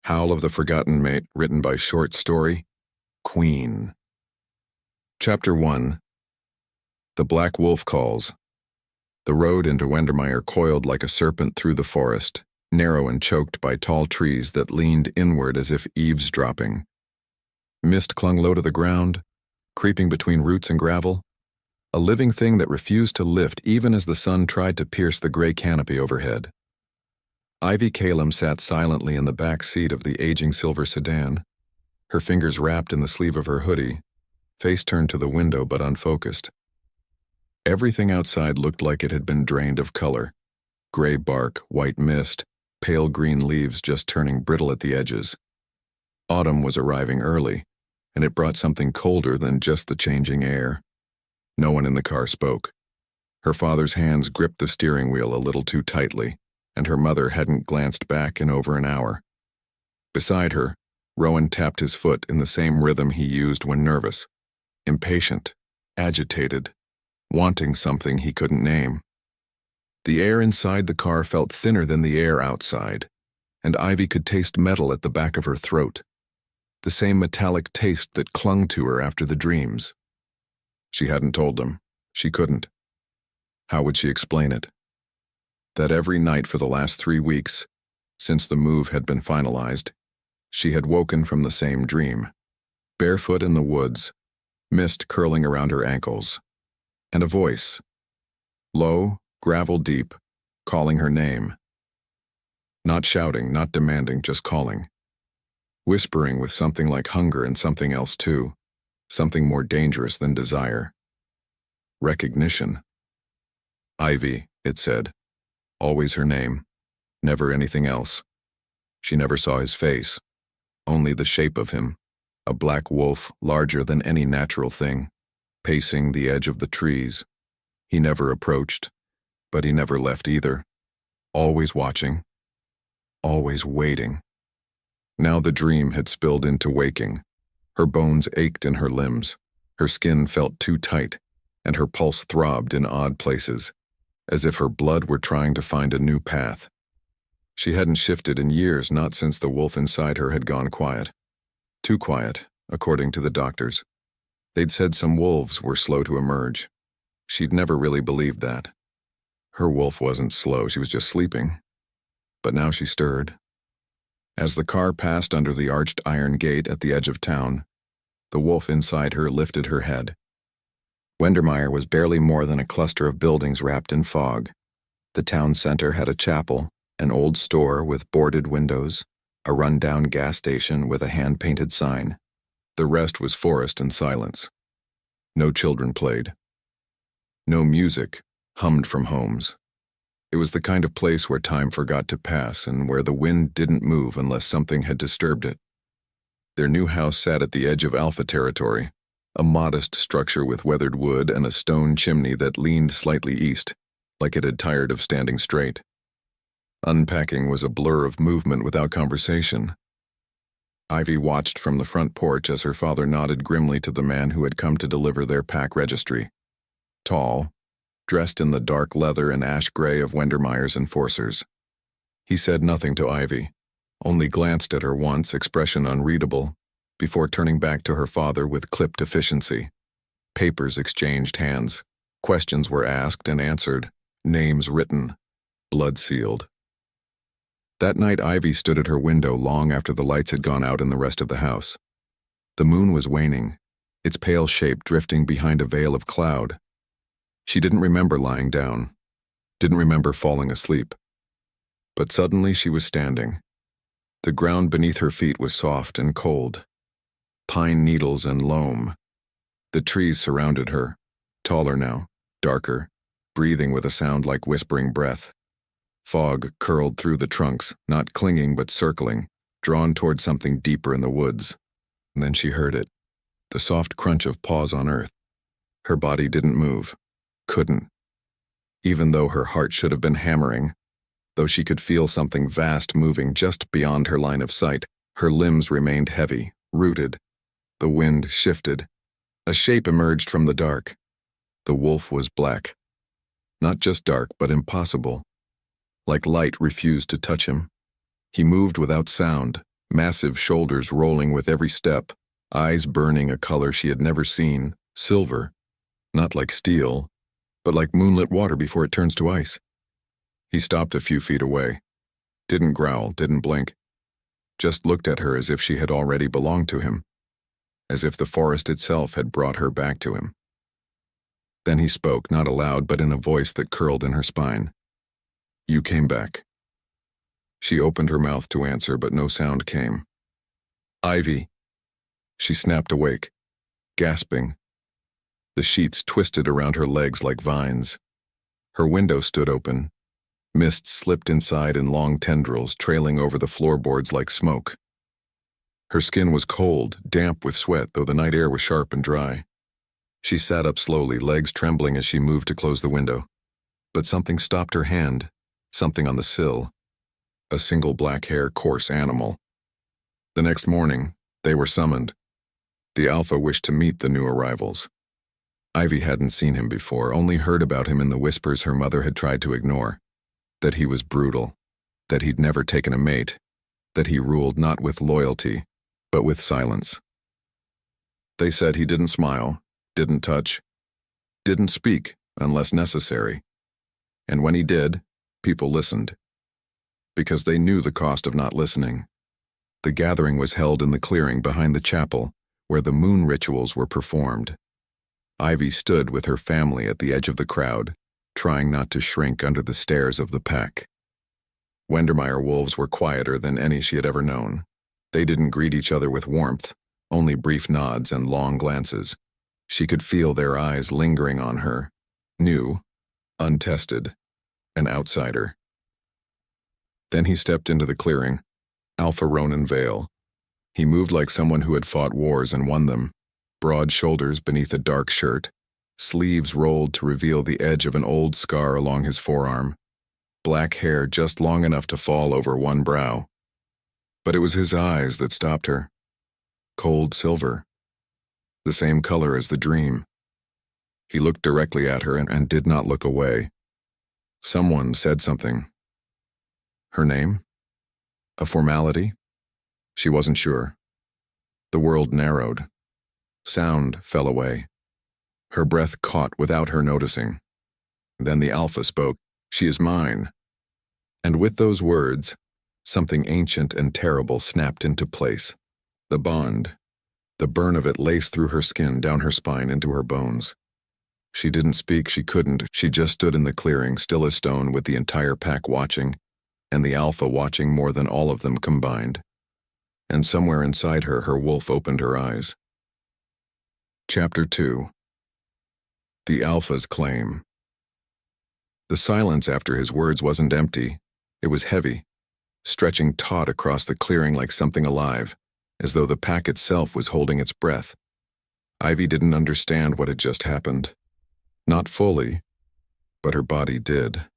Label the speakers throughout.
Speaker 1: Howl of the Forgotten Mate, written by Short Story, Queen. Chapter 1. The Black Wolf Calls. The road into Wendermire coiled like a serpent through the forest, narrow and choked by tall trees that leaned inward as if eavesdropping. Mist clung low to the ground, creeping between roots and gravel, a living thing that refused to lift even as the sun tried to pierce the gray canopy overhead. Ivy Caelum sat silently in the back seat of the aging silver sedan, her fingers wrapped in the sleeve of her hoodie, face turned to the window but unfocused. Everything outside looked like it had been drained of color. Gray bark, white mist, pale green leaves just turning brittle at the edges. Autumn was arriving early, and it brought something colder than just the changing air. No one in the car spoke. Her father's hands gripped the steering wheel a little too tightly, and her mother hadn't glanced back in over an hour. Beside her, Rowan tapped his foot in the same rhythm he used when nervous, impatient, agitated, wanting something he couldn't name. The air inside the car felt thinner than the air outside, and Ivy could taste metal at the back of her throat, the same metallic taste that clung to her after the dreams. She hadn't told them. She couldn't. How would she explain it? That every night for the last 3 weeks, since the move had been finalized, she had woken from the same dream, barefoot in the woods, mist curling around her ankles, and a voice, low, gravel deep, calling her name. Not shouting, not demanding, just calling. Whispering with something like hunger and something else too, something more dangerous than desire. Recognition. Ivy, it said. Always her name, never anything else. She never saw his face, only the shape of him, a black wolf larger than any natural thing, pacing the edge of the trees. He never approached, but he never left either. Always watching, always waiting. Now the dream had spilled into waking. Her bones ached in her limbs, her skin felt too tight, and her pulse throbbed in odd places, as if her blood were trying to find a new path. She hadn't shifted in years, not since the wolf inside her had gone quiet. Too quiet, according to the doctors. They'd said some wolves were slow to emerge. She'd never really believed that. Her wolf wasn't slow, she was just sleeping. But now she stirred. As the car passed under the arched iron gate at the edge of town, the wolf inside her lifted her head. Wendermire was barely more than a cluster of buildings wrapped in fog. The town center had a chapel, an old store with boarded windows, a run-down gas station with a hand-painted sign. The rest was forest and silence. No children played. No music hummed from homes. It was the kind of place where time forgot to pass and where the wind didn't move unless something had disturbed it. Their new house sat at the edge of Alpha territory, a modest structure with weathered wood and a stone chimney that leaned slightly east, like it had tired of standing straight. Unpacking was a blur of movement without conversation. Ivy watched from the front porch as her father nodded grimly to the man who had come to deliver their pack registry. Tall, dressed in the dark leather and ash gray of Wendermire's enforcers. He said nothing to Ivy, only glanced at her once, expression unreadable, before turning back to her father with clipped efficiency. Papers exchanged hands. Questions were asked and answered, names written, blood sealed. That night Ivy stood at her window long after the lights had gone out in the rest of the house. The moon was waning, its pale shape drifting behind a veil of cloud. She didn't remember lying down, didn't remember falling asleep. But suddenly she was standing. The ground beneath her feet was soft and cold. Pine needles and loam. The trees surrounded her, taller now, darker, breathing with a sound like whispering breath. Fog curled through the trunks, not clinging but circling, drawn toward something deeper in the woods. And then she heard it, the soft crunch of paws on earth. Her body didn't move, couldn't. Even though her heart should have been hammering, though she could feel something vast moving just beyond her line of sight, her limbs remained heavy, rooted. The wind shifted. A shape emerged from the dark. The wolf was black. Not just dark, but impossible. Like light refused to touch him. He moved without sound, massive shoulders rolling with every step, eyes burning a color she had never seen, silver, not like steel, but like moonlit water before it turns to ice. He stopped a few feet away, didn't growl, didn't blink, just looked at her as if she had already belonged to him, as if the forest itself had brought her back to him. Then he spoke, not aloud, but in a voice that curled in her spine. "You came back." She opened her mouth to answer, but no sound came. "Ivy." She snapped awake, gasping. The sheets twisted around her legs like vines. Her window stood open. Mist slipped inside in long tendrils, trailing over the floorboards like smoke. Her skin was cold, damp with sweat, though the night air was sharp and dry. She sat up slowly, legs trembling as she moved to close the window. But something stopped her hand, something on the sill. A single black-haired, coarse animal. The next morning, they were summoned. The Alpha wished to meet the new arrivals. Ivy hadn't seen him before, only heard about him in the whispers her mother had tried to ignore. That he was brutal, that he'd never taken a mate, that he ruled not with loyalty, but with silence. They said he didn't smile, didn't touch, didn't speak unless necessary. And when he did, people listened. Because they knew the cost of not listening. The gathering was held in the clearing behind the chapel, where the moon rituals were performed. Ivy stood with her family at the edge of the crowd, trying not to shrink under the stares of the pack. Wendermire wolves were quieter than any she had ever known. They didn't greet each other with warmth, only brief nods and long glances. She could feel their eyes lingering on her, new, untested, an outsider. Then he stepped into the clearing, Alpha Ronan Vale. He moved like someone who had fought wars and won them, broad shoulders beneath a dark shirt, sleeves rolled to reveal the edge of an old scar along his forearm, black hair just long enough to fall over one brow. But it was his eyes that stopped her. Cold silver. The same color as the dream. He looked directly at her and did not look away. Someone said something. Her name? A formality? She wasn't sure. The world narrowed. Sound fell away. Her breath caught without her noticing. Then the Alpha spoke, "She is mine." And with those words, something ancient and terrible snapped into place. The bond. The burn of it laced through her skin, down her spine, into her bones. She didn't speak, she couldn't. She just stood in the clearing, still as stone, with the entire pack watching, and the Alpha watching more than all of them combined. And somewhere inside her, her wolf opened her eyes. Chapter 2. The Alpha's Claim. The silence after his words wasn't empty. It was heavy, stretching taut across the clearing like something alive, as though the pack itself was holding its breath. Ivy didn't understand what had just happened. Not fully, but her body did.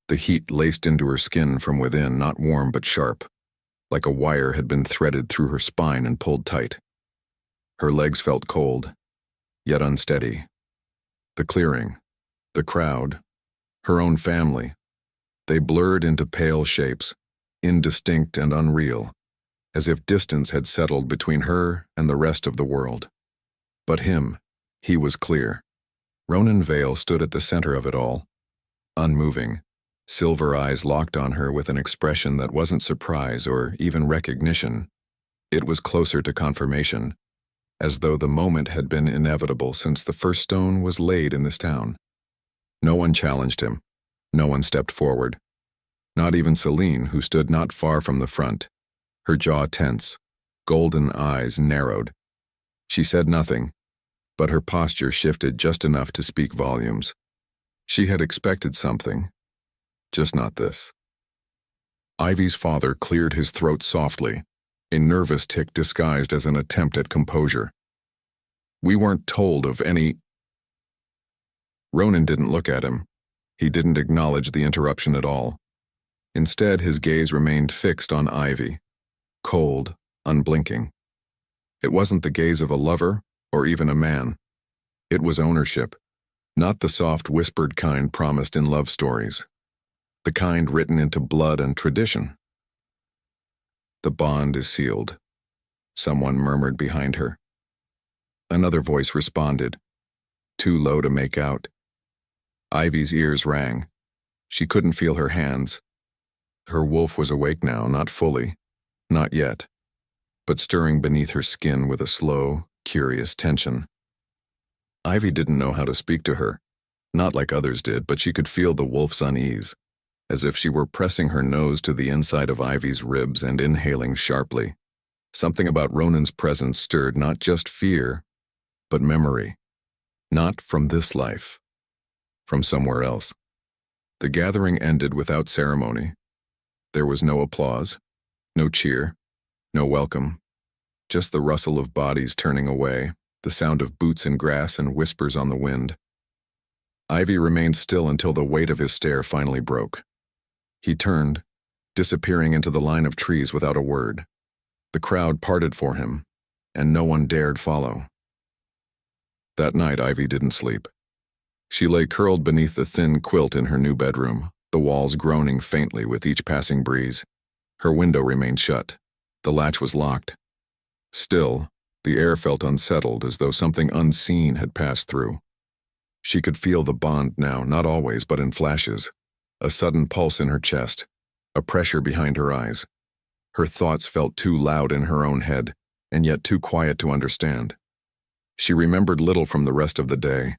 Speaker 1: The heat laced into her skin from within, not warm but sharp, like a wire had been threaded through her spine and pulled tight. Her legs felt cold, yet unsteady. The clearing, the crowd, her own family, they blurred into pale shapes, indistinct and unreal, as if distance had settled between her and the rest of the world. But him, he was clear. Ronan Vale stood at the center of it all, unmoving, silver eyes locked on her with an expression that wasn't surprise or even recognition. It was closer to confirmation, as though the moment had been inevitable since the first stone was laid in this town. No one challenged him. No one stepped forward. Not even Seline, who stood not far from the front, her jaw tense, golden eyes narrowed. She said nothing, but her posture shifted just enough to speak volumes. She had expected something, just not this. Ivy's father cleared his throat softly, a nervous tick disguised as an attempt at composure. "We weren't told of any—" Ronan didn't look at him. He didn't acknowledge the interruption at all. Instead, his gaze remained fixed on Ivy, cold, unblinking. It wasn't the gaze of a lover or even a man. It was ownership, not the soft, whispered kind promised in love stories, the kind written into blood and tradition. The bond is sealed, someone murmured behind her. Another voice responded, too low to make out. Ivy's ears rang. She couldn't feel her hands. Her wolf was awake now, not fully, not yet, but stirring beneath her skin with a slow, curious tension. Ivy didn't know how to speak to her, not like others did, but she could feel the wolf's unease, as if she were pressing her nose to the inside of Ivy's ribs and inhaling sharply. Something about Ronan's presence stirred not just fear, but memory. Not from this life, from somewhere else. The gathering ended without ceremony. There was no applause, no cheer, no welcome, just the rustle of bodies turning away, the sound of boots in grass and whispers on the wind. Ivy remained still until the weight of his stare finally broke. He turned, disappearing into the line of trees without a word. The crowd parted for him, and no one dared follow. That night, Ivy didn't sleep. She lay curled beneath the thin quilt in her new bedroom, the walls groaning faintly with each passing breeze. Her window remained shut. The latch was locked. Still, the air felt unsettled, as though something unseen had passed through. She could feel the bond now, not always, but in flashes. A sudden pulse in her chest, a pressure behind her eyes. Her thoughts felt too loud in her own head, and yet too quiet to understand. She remembered little from the rest of the day.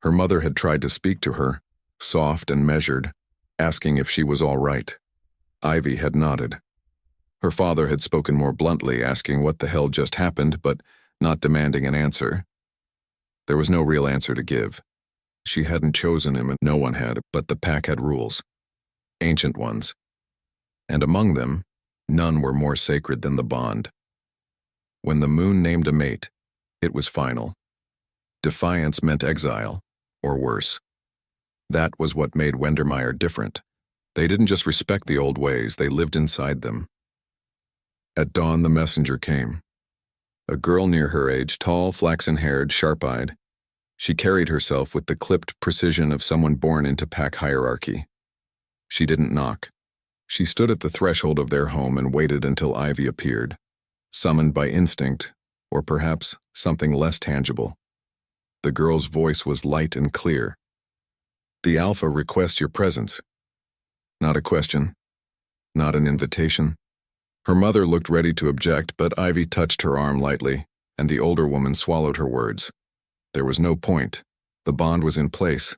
Speaker 1: Her mother had tried to speak to her, soft and measured, asking if she was all right. Ivy had nodded. Her father had spoken more bluntly, asking what the hell just happened, but not demanding an answer. There was no real answer to give. She hadn't chosen him, and no one had, but the pack had rules. Ancient ones. And among them, none were more sacred than the bond. When the moon named a mate, it was final. Defiance meant exile, or worse. That was what made Wendermire different. They didn't just respect the old ways, they lived inside them. At dawn, the messenger came. A girl near her age, tall, flaxen-haired, sharp-eyed. She carried herself with the clipped precision of someone born into pack hierarchy. She didn't knock. She stood at the threshold of their home and waited until Ivy appeared, summoned by instinct, or perhaps something less tangible. The girl's voice was light and clear. The Alpha requests your presence. Not a question. Not an invitation. Her mother looked ready to object, but Ivy touched her arm lightly, and the older woman swallowed her words. There was no point. The bond was in place.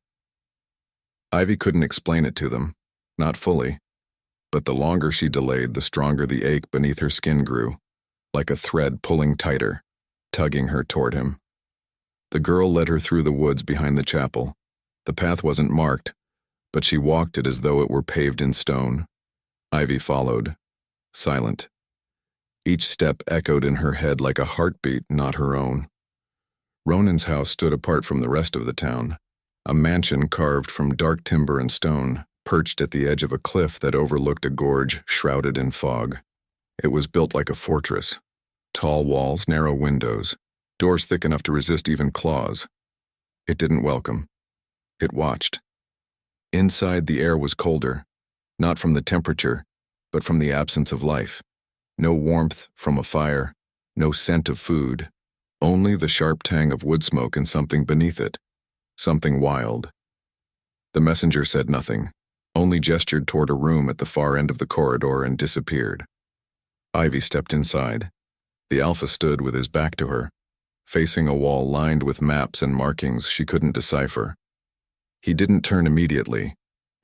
Speaker 1: Ivy couldn't explain it to them, not fully, but the longer she delayed, the stronger the ache beneath her skin grew, like a thread pulling tighter, tugging her toward him. The girl led her through the woods behind the chapel. The path wasn't marked, but she walked it as though it were paved in stone. Ivy followed, silent. Each step echoed in her head like a heartbeat, not her own. Ronan's house stood apart from the rest of the town, a mansion carved from dark timber and stone, perched at the edge of a cliff that overlooked a gorge shrouded in fog. It was built like a fortress. Tall walls, narrow windows, doors thick enough to resist even claws. It didn't welcome. It watched. Inside, the air was colder, not from the temperature, but from the absence of life. No warmth from a fire, no scent of food, only the sharp tang of wood smoke and something beneath it, something wild. The messenger said nothing, only gestured toward a room at the far end of the corridor and disappeared. Ivy stepped inside. The Alpha stood with his back to her, facing a wall lined with maps and markings she couldn't decipher. He didn't turn immediately,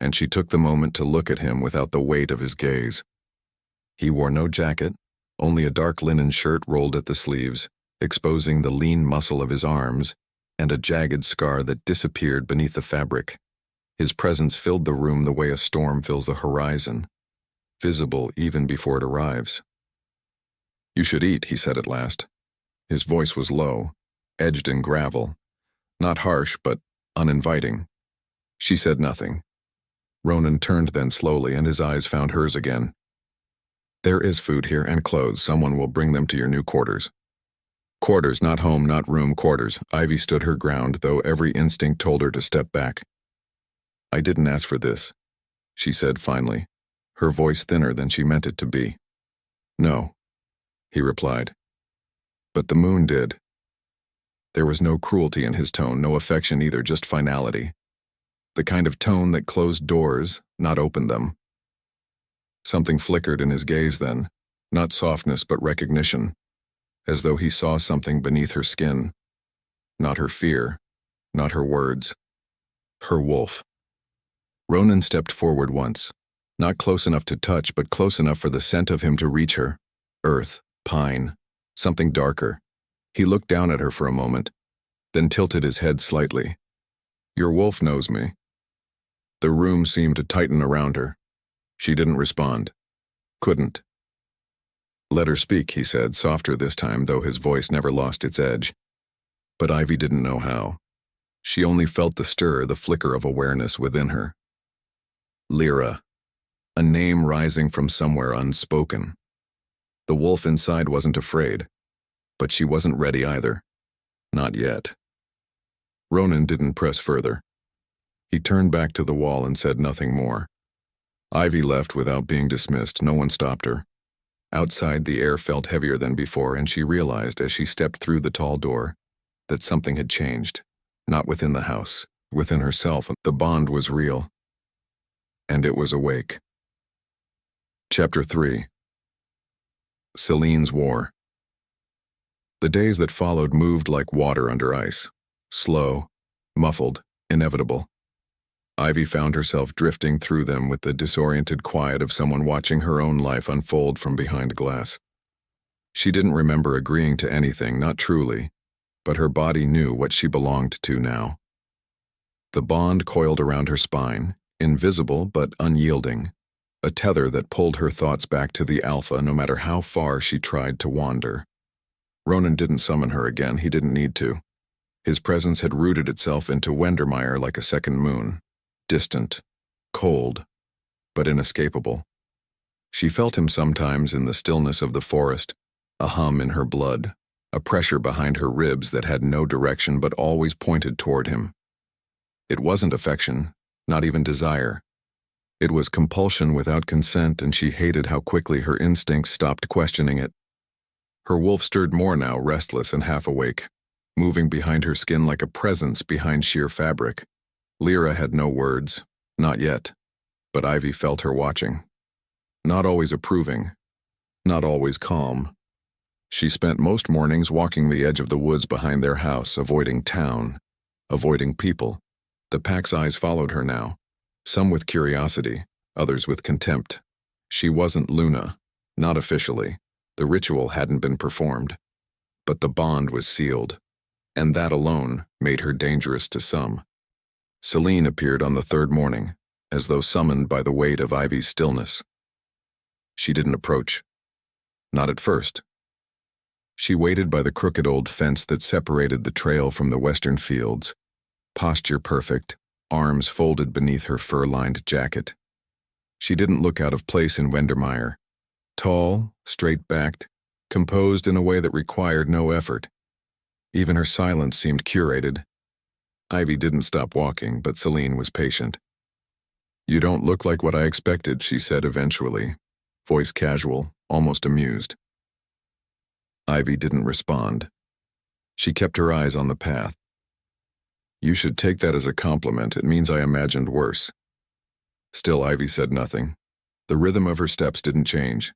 Speaker 1: and she took the moment to look at him without the weight of his gaze. He wore no jacket, only a dark linen shirt rolled at the sleeves, exposing the lean muscle of his arms, and a jagged scar that disappeared beneath the fabric. His presence filled the room the way a storm fills the horizon, visible even before it arrives. "You should eat," he said at last. His voice was low, edged in gravel, not harsh but uninviting. She said nothing. Ronan turned then slowly, and his eyes found hers again. "There is food here and clothes. Someone will bring them to your new quarters." Quarters, not home, not room, quarters. Ivy stood her ground, though every instinct told her to step back. "I didn't ask for this," she said finally, her voice thinner than she meant it to be. No, he replied. But the moon did. There was no cruelty in his tone, no affection either, just finality. The kind of tone that closed doors, not opened them. Something flickered in his gaze then, not softness but recognition, as though he saw something beneath her skin. Not her fear, not her words. Her wolf. Ronan stepped forward once, not close enough to touch but close enough for the scent of him to reach her. Earth, pine, something darker. He looked down at her for a moment, then tilted his head slightly. Your wolf knows me. The room seemed to tighten around her. She didn't respond. Couldn't. Let her speak, he said, softer this time, though his voice never lost its edge. But Ivy didn't know how. She only felt the stir, the flicker of awareness within her. Lyra. A name rising from somewhere unspoken. The wolf inside wasn't afraid, but she wasn't ready either. Not yet. Ronan didn't press further. He turned back to the wall and said nothing more. Ivy left without being dismissed. No one stopped her. Outside, the air felt heavier than before, and she realized as she stepped through the tall door that something had changed. Not within the house, within herself. The bond was real. And it was awake. Chapter 3. Seline's War. The days that followed moved like water under ice. Slow, muffled, inevitable. Ivy found herself drifting through them with the disoriented quiet of someone watching her own life unfold from behind glass. She didn't remember agreeing to anything, not truly, but her body knew what she belonged to now. The bond coiled around her spine, invisible but unyielding, a tether that pulled her thoughts back to the Alpha no matter how far she tried to wander. Ronan didn't summon her again, he didn't need to. His presence had rooted itself into Wendermire like a second moon, distant, cold, but inescapable. She felt him sometimes in the stillness of the forest, a hum in her blood, a pressure behind her ribs that had no direction but always pointed toward him. It wasn't affection, not even desire. It was compulsion without consent, and she hated how quickly her instincts stopped questioning it. Her wolf stirred more now, restless and half awake, moving behind her skin like a presence behind sheer fabric. Lyra had no words, not yet, but Ivy felt her watching. Not always approving, not always calm. She spent most mornings walking the edge of the woods behind their house, avoiding town, avoiding people. The pack's eyes followed her now, some with curiosity, others with contempt. She wasn't Luna, not officially. The ritual hadn't been performed, but the bond was sealed, and that alone made her dangerous to some. Seline appeared on the third morning, as though summoned by the weight of Ivy's stillness. She didn't approach. Not at first. She waited by the crooked old fence that separated the trail from the western fields, posture perfect, arms folded beneath her fur-lined jacket. She didn't look out of place in Wendermire. Tall, straight-backed, composed in a way that required no effort. Even her silence seemed curated. Ivy didn't stop walking, but Seline was patient. "You don't look like what I expected," she said eventually, voice casual, almost amused. Ivy didn't respond. She kept her eyes on the path. "You should take that as a compliment. It means I imagined worse." Still, Ivy said nothing. The rhythm of her steps didn't change.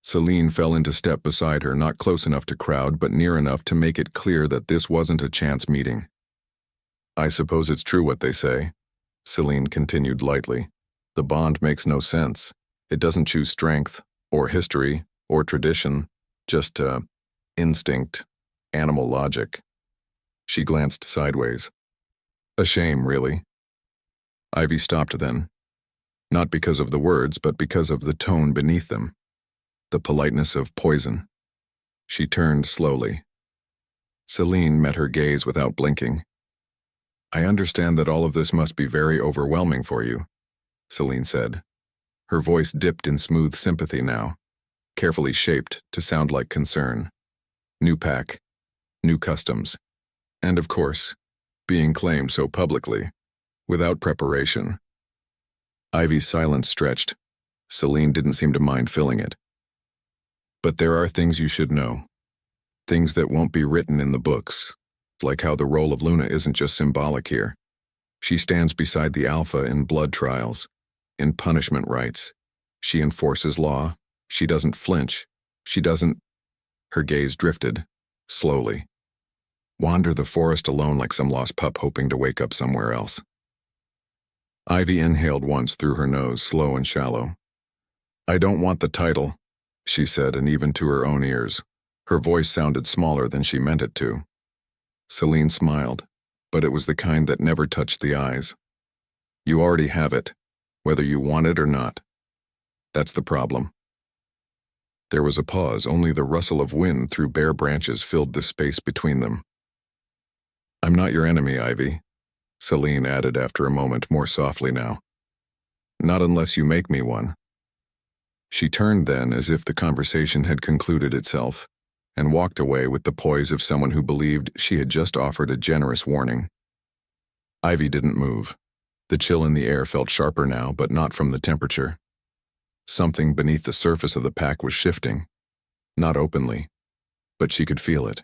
Speaker 1: Seline fell into step beside her, not close enough to crowd, but near enough to make it clear that this wasn't a chance meeting. "I suppose it's true what they say," Seline continued lightly. "The bond makes no sense. It doesn't choose strength, or history, or tradition, just instinct, animal logic." She glanced sideways. "A shame, really." Ivy stopped then. Not because of the words, but because of the tone beneath them. The politeness of poison. She turned slowly. Seline met her gaze without blinking. "I understand that all of this must be very overwhelming for you," Seline said. Her voice dipped in smooth sympathy now, carefully shaped to sound like concern. New pack, new customs, and of course, being claimed so publicly, without preparation. Ivy's silence stretched. Seline didn't seem to mind filling it. But there are things you should know. Things that won't be written in the books, like how the role of Luna isn't just symbolic here. She stands beside the Alpha in blood trials, in punishment rites. She enforces law. She doesn't flinch. She doesn't— Her gaze drifted, slowly. Wander the forest alone like some lost pup hoping to wake up somewhere else. Ivy inhaled once through her nose, slow and shallow. "I don't want the title," she said, and even to her own ears, her voice sounded smaller than she meant it to. Seline smiled, but it was the kind that never touched the eyes. "You already have it, whether you want it or not. That's the problem." There was a pause. Only the rustle of wind through bare branches filled the space between them. "I'm not your enemy, Ivy," Seline added after a moment, more softly now. "Not unless you make me one." She turned then, as if the conversation had concluded itself, and walked away with the poise of someone who believed she had just offered a generous warning. Ivy didn't move. The chill in the air felt sharper now, but not from the temperature. Something beneath the surface of the pack was shifting, not openly, but she could feel it,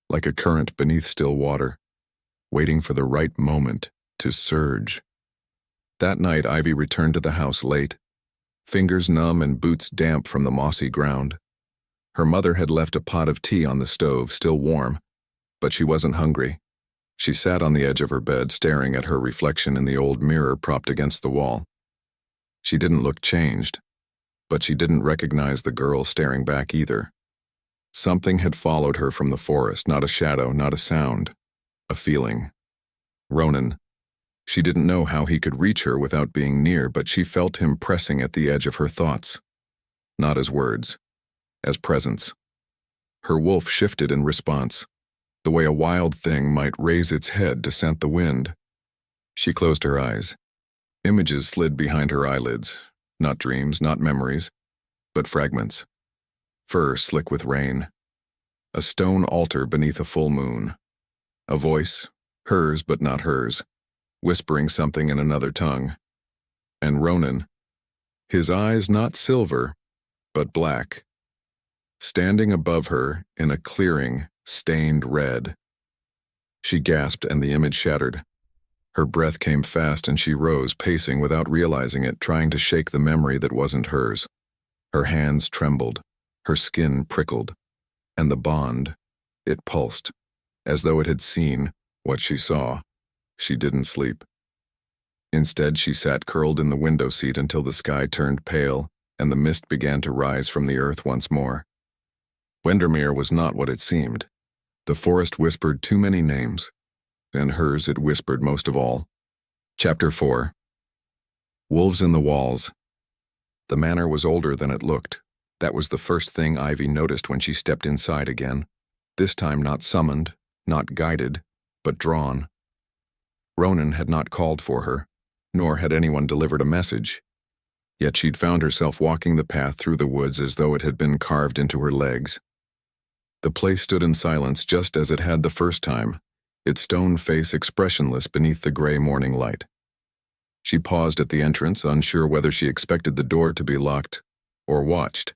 Speaker 1: like a current beneath still water, waiting for the right moment to surge. That night, Ivy returned to the house late, fingers numb and boots damp from the mossy ground. Her mother had left a pot of tea on the stove, still warm, but she wasn't hungry. She sat on the edge of her bed, staring at her reflection in the old mirror propped against the wall. She didn't look changed, but she didn't recognize the girl staring back either. Something had followed her from the forest, not a shadow, not a sound, a feeling. Ronan. She didn't know how he could reach her without being near, but she felt him pressing at the edge of her thoughts. Not as words, as presence. Her wolf shifted in response, the way a wild thing might raise its head to scent the wind. She closed her eyes. Images slid behind her eyelids, not dreams, not memories, but fragments. Fur slick with rain. A stone altar beneath a full moon. A voice, hers but not hers, whispering something in another tongue. And Ronan, his eyes not silver, but black, standing above her in a clearing, stained red. She gasped and the image shattered. Her breath came fast and she rose, pacing without realizing it, trying to shake the memory that wasn't hers. Her hands trembled, her skin prickled, and the bond, it pulsed, as though it had seen what she saw. She didn't sleep. Instead, she sat curled in the window seat until the sky turned pale and the mist began to rise from the earth once more. Wendermire was not what it seemed. The forest whispered too many names, and hers it whispered most of all. Chapter 4. Wolves in the Walls. The manor was older than it looked. That was the first thing Ivy noticed when she stepped inside again, this time not summoned, not guided, but drawn. Ronan had not called for her, nor had anyone delivered a message. Yet she'd found herself walking the path through the woods as though it had been carved into her legs. The place stood in silence just as it had the first time, its stone face expressionless beneath the gray morning light. She paused at the entrance, unsure whether she expected the door to be locked or watched.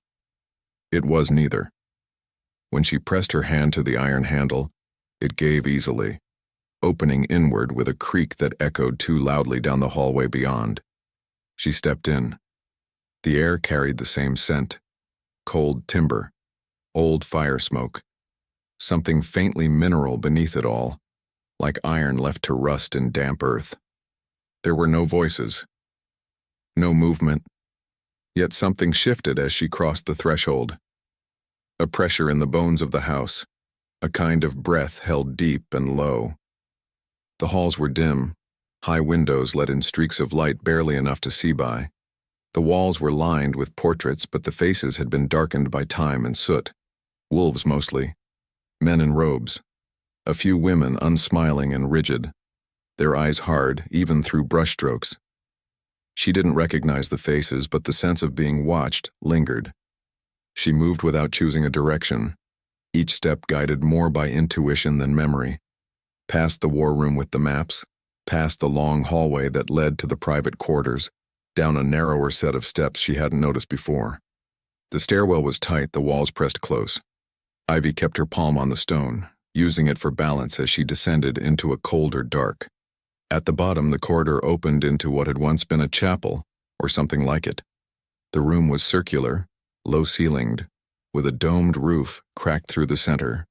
Speaker 1: It was neither. When she pressed her hand to the iron handle, it gave easily, opening inward with a creak that echoed too loudly down the hallway beyond. She stepped in. The air carried the same scent: cold timber, old fire smoke, something faintly mineral beneath it all, like iron left to rust in damp earth. There were no voices, no movement, yet something shifted as she crossed the threshold. A pressure in the bones of the house, a kind of breath held deep and low. The halls were dim. High windows let in streaks of light barely enough to see by. The walls were lined with portraits, but the faces had been darkened by time and soot. Wolves mostly. Men in robes. A few women unsmiling and rigid, their eyes hard, even through brushstrokes. She didn't recognize the faces, but the sense of being watched lingered. She moved without choosing a direction, each step guided more by intuition than memory. Past the war room with the maps, past the long hallway that led to the private quarters, down a narrower set of steps she hadn't noticed before. The stairwell was tight, the walls pressed close. Ivy kept her palm on the stone, using it for balance as she descended into a colder dark. At the bottom, the corridor opened into what had once been a chapel, or something like it. The room was circular, low-ceilinged, with a domed roof cracked through the center.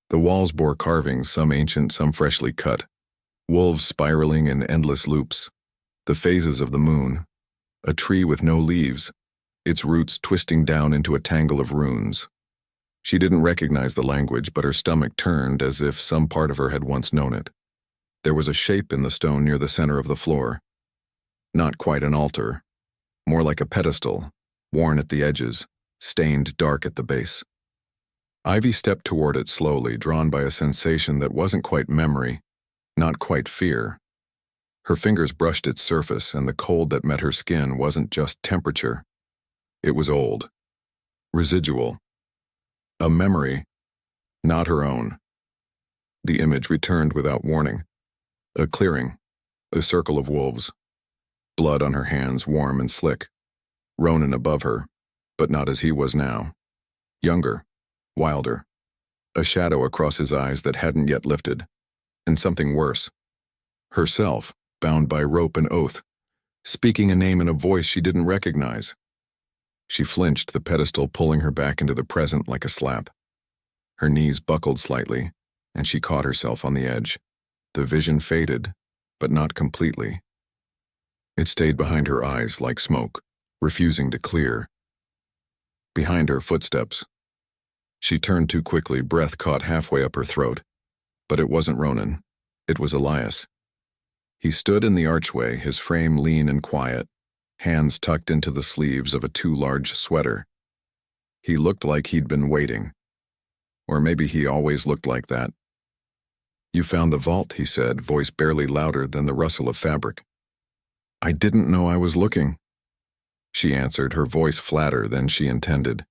Speaker 1: The walls bore carvings, some ancient, some freshly cut, wolves spiraling in endless loops, the phases of the moon, a tree with no leaves, its roots twisting down into a tangle of runes. She didn't recognize the language, but her stomach turned as if some part of her had once known it. There was a shape in the stone near the center of the floor. Not quite an altar, more like a pedestal, worn at the edges, stained dark at the base. Ivy stepped toward it slowly, drawn by a sensation that wasn't quite memory, not quite fear. Her fingers brushed its surface, and the cold that met her skin wasn't just temperature. It was old, residual, a memory, not her own. The image returned without warning. A clearing, a circle of wolves. Blood on her hands, warm and slick. Ronan above her, but not as he was now. Younger, wilder. A shadow across his eyes that hadn't yet lifted. And something worse. Herself, bound by rope and oath, speaking a name in a voice she didn't recognize. She flinched, the pedestal pulling her back into the present like a slap. Her knees buckled slightly, and she caught herself on the edge. The vision faded, but not completely. It stayed behind her eyes like smoke, refusing to clear. Behind her, footsteps. She turned too quickly, breath caught halfway up her throat. But it wasn't Ronan. It was Elias. He stood in the archway, his frame lean and quiet, hands tucked into the sleeves of a too large sweater. He looked like he'd been waiting. Or maybe he always looked like that. "You found the vault," he said, voice barely louder than the rustle of fabric. "I didn't know I was looking," she answered, her voice flatter than she intended.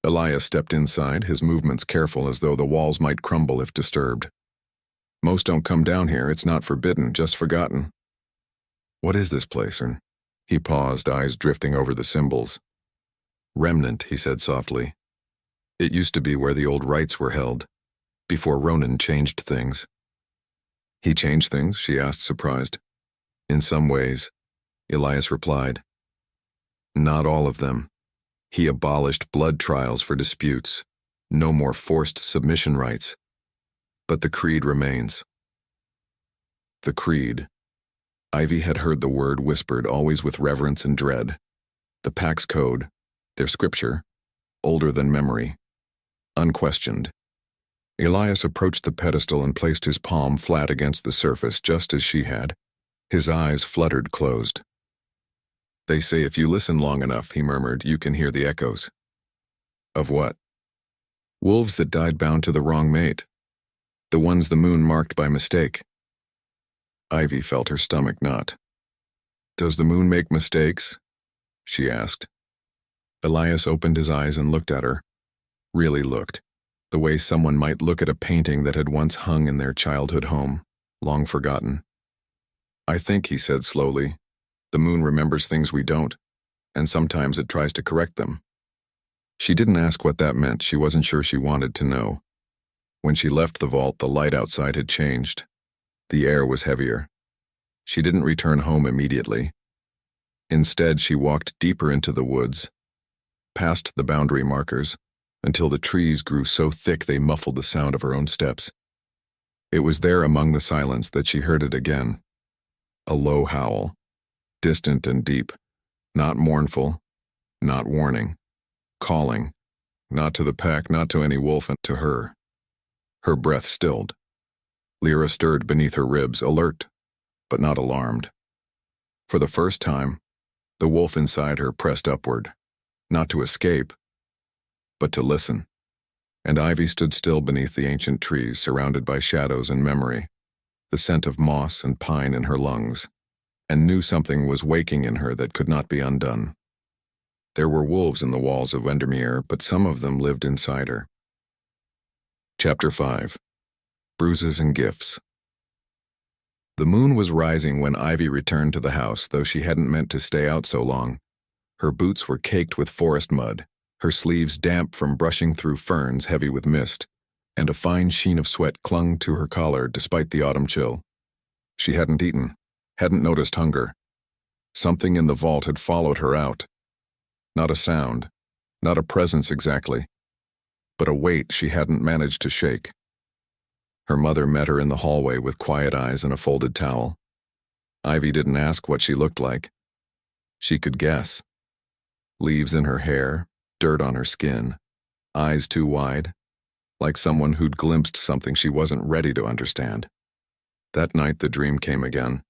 Speaker 1: Elias stepped inside, his movements careful as though the walls might crumble if disturbed. "Most don't come down here. It's not forbidden, just forgotten." "What is this place?" He paused, eyes drifting over the symbols. "Remnant," he said softly. "It used to be where the old rites were held, before Ronan changed things." "He changed things?" she asked, surprised. "In some ways," Elias replied. "Not all of them. He abolished blood trials for disputes. No more forced submission rites. But the creed remains." The creed. Ivy had heard the word whispered, always with reverence and dread. The Pax Code, their scripture, older than memory, unquestioned. Elias approached the pedestal and placed his palm flat against the surface, just as she had. His eyes fluttered closed. "They say if you listen long enough," he murmured, "you can hear the echoes." "Of what?" "Wolves that died bound to the wrong mate. The ones the moon marked by mistake." Ivy felt her stomach knot. "Does the moon make mistakes?" she asked. Elias opened his eyes and looked at her. Really looked. The way someone might look at a painting that had once hung in their childhood home, long forgotten. "I think," he said slowly, "the moon remembers things we don't, and sometimes it tries to correct them." She didn't ask what that meant. She wasn't sure she wanted to know. When she left the vault, the light outside had changed. The air was heavier. She didn't return home immediately. Instead, she walked deeper into the woods, past the boundary markers, until the trees grew so thick they muffled the sound of her own steps. It was there among the silence that she heard it again. A low howl, distant and deep, not mournful, not warning, calling, not to the pack, not to any wolf, and to her. Her breath stilled. Lyra stirred beneath her ribs, alert, but not alarmed. For the first time, the wolf inside her pressed upward, not to escape, but to listen. And Ivy stood still beneath the ancient trees, surrounded by shadows and memory, the scent of moss and pine in her lungs, and knew something was waking in her that could not be undone. There were wolves in the walls of Wendermire, but some of them lived inside her. Chapter 5. Bruises and Gifts. The moon was rising when Ivy returned to the house, though she hadn't meant to stay out so long. Her boots were caked with forest mud, her sleeves damp from brushing through ferns heavy with mist, and a fine sheen of sweat clung to her collar despite the autumn chill. She hadn't eaten, hadn't noticed hunger. Something in the vault had followed her out. Not a sound, not a presence exactly, but a weight she hadn't managed to shake. Her mother met her in the hallway with quiet eyes and a folded towel. Ivy didn't ask what she looked like. She could guess. Leaves in her hair, dirt on her skin, eyes too wide, like someone who'd glimpsed something she wasn't ready to understand. That night the dream came again.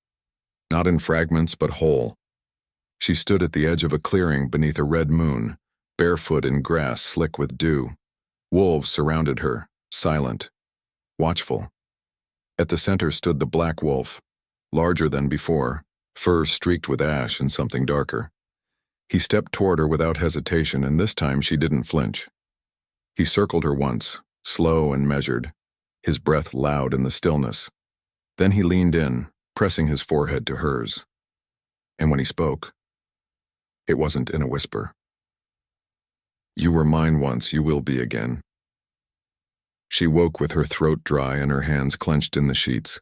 Speaker 1: Not in fragments, but whole. She stood at the edge of a clearing beneath a red moon, barefoot in grass slick with dew. Wolves surrounded her, silent, watchful. At the center stood the black wolf, larger than before, fur streaked with ash and something darker. He stepped toward her without hesitation, and this time she didn't flinch. He circled her once, slow and measured, his breath loud in the stillness. Then he leaned in, pressing his forehead to hers. And when he spoke, it wasn't in a whisper. "You were mine once, you will be again." She woke with her throat dry and her hands clenched in the sheets.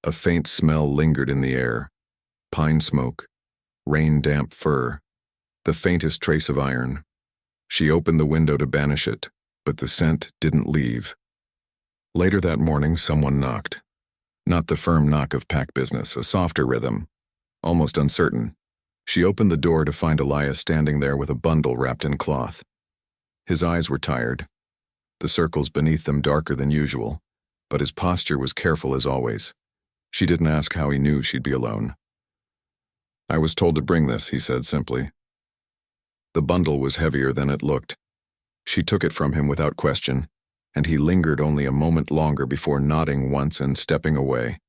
Speaker 1: A faint smell lingered in the air. Pine smoke, rain-damp fur, the faintest trace of iron. She opened the window to banish it, but the scent didn't leave. Later that morning, someone knocked. Not the firm knock of pack business, a softer rhythm, almost uncertain. She opened the door to find Elias standing there with a bundle wrapped in cloth. His eyes were tired, the circles beneath them darker than usual, but his posture was careful as always. She didn't ask how he knew she'd be alone. "I was told to bring this," he said simply. The bundle was heavier than it looked. She took it from him without question, and he lingered only a moment longer before nodding once and stepping away.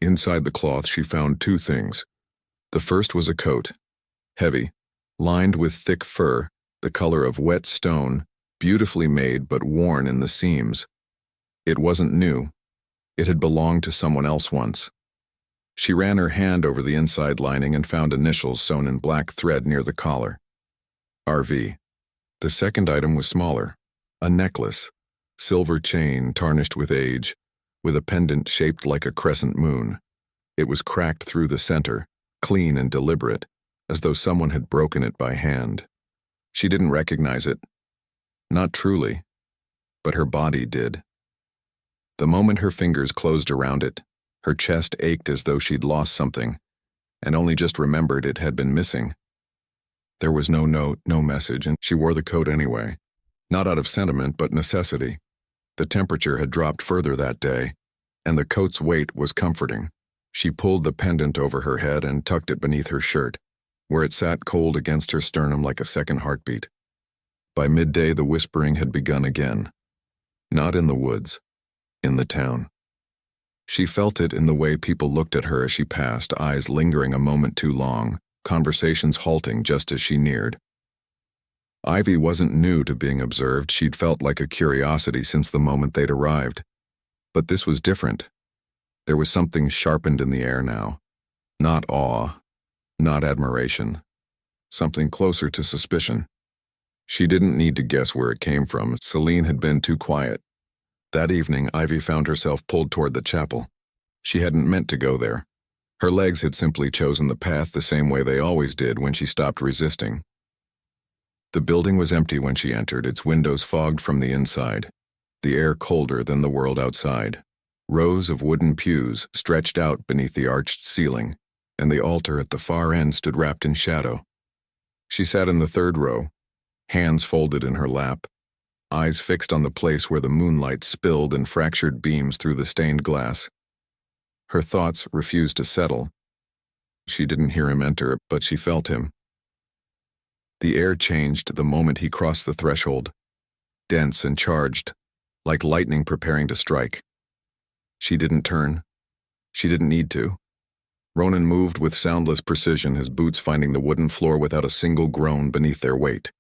Speaker 1: Inside the cloth she found two things. The first was a coat, heavy, lined with thick fur, the color of wet stone, beautifully made but worn in the seams. It wasn't new. It had belonged to someone else once. She ran her hand over the inside lining and found initials sewn in black thread near the collar. RV. The second item was smaller, a necklace, silver chain tarnished with age, with a pendant shaped like a crescent moon. It was cracked through the center, clean and deliberate, as though someone had broken it by hand. She didn't recognize it. Not truly, but her body did. The moment her fingers closed around it, her chest ached as though she'd lost something, and only just remembered it had been missing. There was no note, no message, and she wore the coat anyway. Not out of sentiment, but necessity. The temperature had dropped further that day, and the coat's weight was comforting. She pulled the pendant over her head and tucked it beneath her shirt, where it sat cold against her sternum like a second heartbeat. By midday, the whispering had begun again. Not in the woods, in the town. She felt it in the way people looked at her as she passed, eyes lingering a moment too long, conversations halting just as she neared. Ivy wasn't new to being observed. She'd felt like a curiosity since the moment they'd arrived. But this was different. There was something sharpened in the air now. Not awe, not admiration. Something closer to suspicion. She didn't need to guess where it came from. Seline had been too quiet. That evening, Ivy found herself pulled toward the chapel. She hadn't meant to go there. Her legs had simply chosen the path the same way they always did when she stopped resisting. The building was empty when she entered, its windows fogged from the inside, the air colder than the world outside. Rows of wooden pews stretched out beneath the arched ceiling, and the altar at the far end stood wrapped in shadow. She sat in the third row, hands folded in her lap, eyes fixed on the place where the moonlight spilled in fractured beams through the stained glass. Her thoughts refused to settle. She didn't hear him enter, but she felt him. The air changed the moment he crossed the threshold, dense and charged, like lightning preparing to strike. She didn't turn. She didn't need to. Ronan moved with soundless precision, his boots finding the wooden floor without a single groan beneath their weight.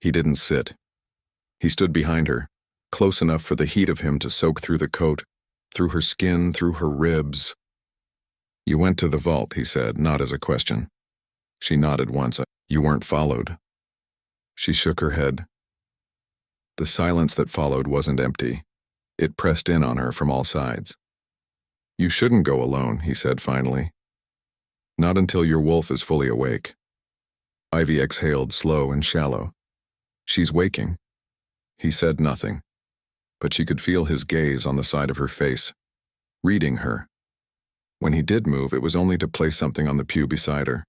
Speaker 1: He didn't sit. He stood behind her, close enough for the heat of him to soak through the coat, through her skin, through her ribs. "You went to the vault," he said, not as a question. She nodded once. "You weren't followed." She shook her head. The silence that followed wasn't empty. It pressed in on her from all sides. You shouldn't go alone, he said finally. Not until your wolf is fully awake. Ivy exhaled slow and shallow. She's waking. He said nothing, but she could feel his gaze on the side of her face, reading her. When he did move, it was only to place something on the pew beside her.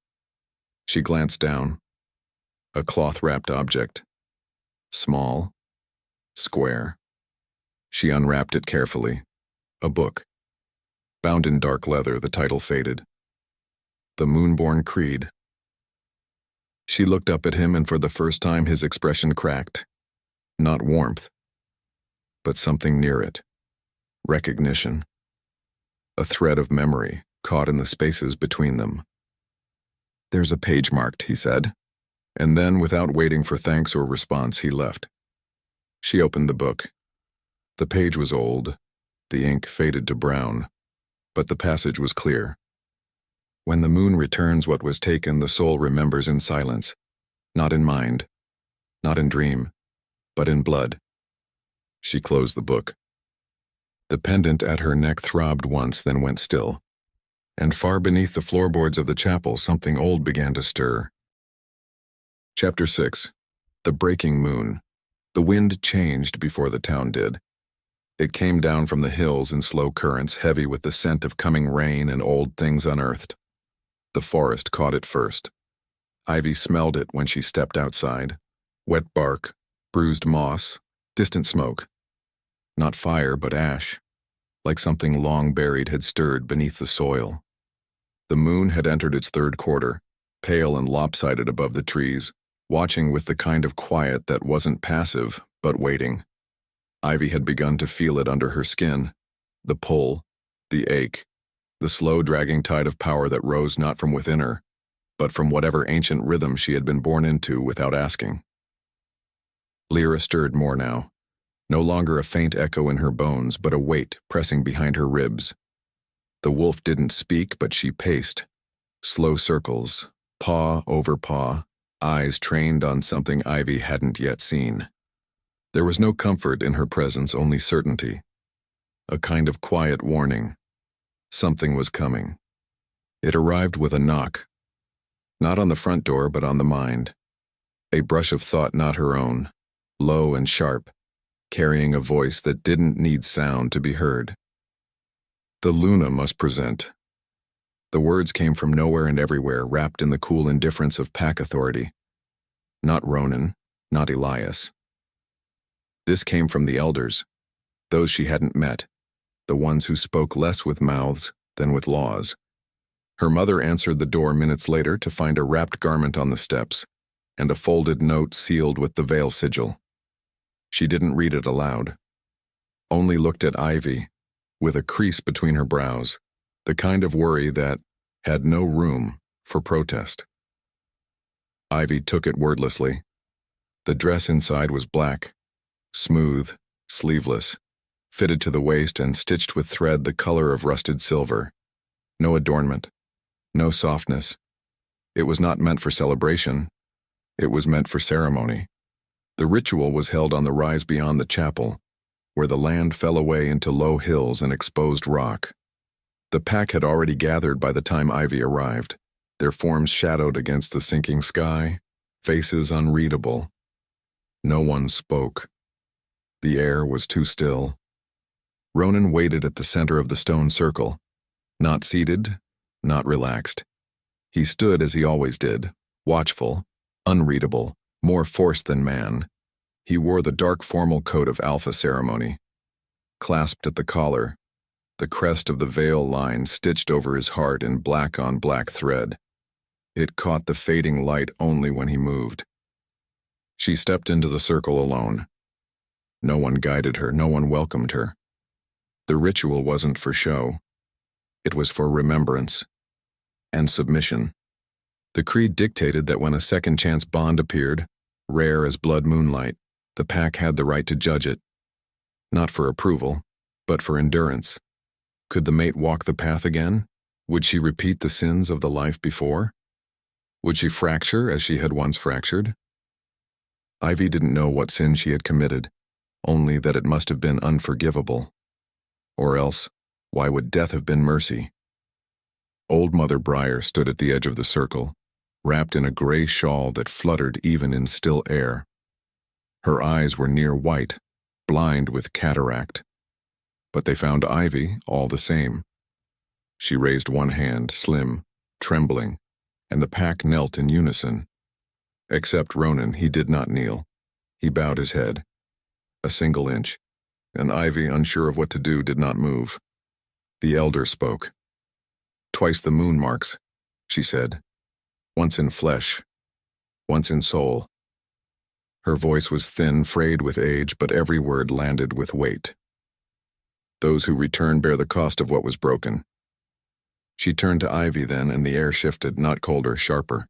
Speaker 1: She glanced down. A cloth-wrapped object. Small. Square. She unwrapped it carefully. A book. Bound in dark leather, the title faded. The Moonborn Creed. She looked up at him, and for the first time his expression cracked. Not warmth, but something near it. Recognition. A thread of memory caught in the spaces between them. There's a page marked, he said, and then, without waiting for thanks or response, he left. She opened the book. The page was old, the ink faded to brown, but the passage was clear. When the moon returns what was taken, the soul remembers in silence, not in mind, not in dream, but in blood. She closed the book. The pendant at her neck throbbed once, then went still, and far beneath the floorboards of the chapel something old began to stir. Chapter 6. The Breaking Moon. The wind changed before the town did. It came down from the hills in slow currents, heavy with the scent of coming rain and old things unearthed. The forest caught it first. Ivy smelled it when she stepped outside. Wet bark, bruised moss, distant smoke. Not fire, but ash, like something long buried had stirred beneath the soil. The moon had entered its third quarter, pale and lopsided above the trees, watching with the kind of quiet that wasn't passive, but waiting. Ivy had begun to feel it under her skin, the pull, the ache, the slow dragging tide of power that rose not from within her, but from whatever ancient rhythm she had been born into without asking. Lyra stirred more now, no longer a faint echo in her bones, but a weight pressing behind her ribs. The wolf didn't speak, but she paced. Slow circles, paw over paw, eyes trained on something Ivy hadn't yet seen. There was no comfort in her presence, only certainty. A kind of quiet warning. Something was coming. It arrived with a knock. Not on the front door, but on the mind. A brush of thought not her own, low and sharp, carrying a voice that didn't need sound to be heard. The Luna must present. The words came from nowhere and everywhere, wrapped in the cool indifference of pack authority. Not Ronan, not Elias. This came from the elders, those she hadn't met, the ones who spoke less with mouths than with laws. Her mother answered the door minutes later to find a wrapped garment on the steps and a folded note sealed with the veil sigil. She didn't read it aloud, only looked at Ivy, with a crease between her brows, the kind of worry that had no room for protest. Ivy took it wordlessly. The dress inside was black, smooth, sleeveless, fitted to the waist and stitched with thread the color of rusted silver. No adornment, no softness. It was not meant for celebration. It was meant for ceremony. The ritual was held on the rise beyond the chapel, where the land fell away into low hills and exposed rock. The pack had already gathered by the time Ivy arrived, their forms shadowed against the sinking sky, faces unreadable. No one spoke. The air was too still. Ronan waited at the center of the stone circle, not seated, not relaxed. He stood as he always did, watchful, unreadable, more force than man. He wore the dark formal coat of alpha ceremony. Clasped at the collar, the crest of the veil line stitched over his heart in black on black thread. It caught the fading light only when he moved. She stepped into the circle alone. No one guided her, no one welcomed her. The ritual wasn't for show. It was for remembrance and submission. The creed dictated that when a second chance bond appeared, rare as blood moonlight, the pack had the right to judge it. Not for approval, but for endurance. Could the mate walk the path again? Would she repeat the sins of the life before? Would she fracture as she had once fractured? Ivy didn't know what sin she had committed, only that it must have been unforgivable. Or else, why would death have been mercy? Old Mother Briar stood at the edge of the circle, wrapped in a gray shawl that fluttered even in still air. Her eyes were near white, blind with cataract. But they found Ivy all the same. She raised one hand, slim, trembling, and the pack knelt in unison. Except Ronan, he did not kneel. He bowed his head. A single inch, and Ivy, unsure of what to do, did not move. The elder spoke. "Twice the moon marks," she said. "Once in flesh, once in soul." Her voice was thin, frayed with age, but every word landed with weight. "Those who return bear the cost of what was broken." She turned to Ivy then, and the air shifted, not colder, sharper.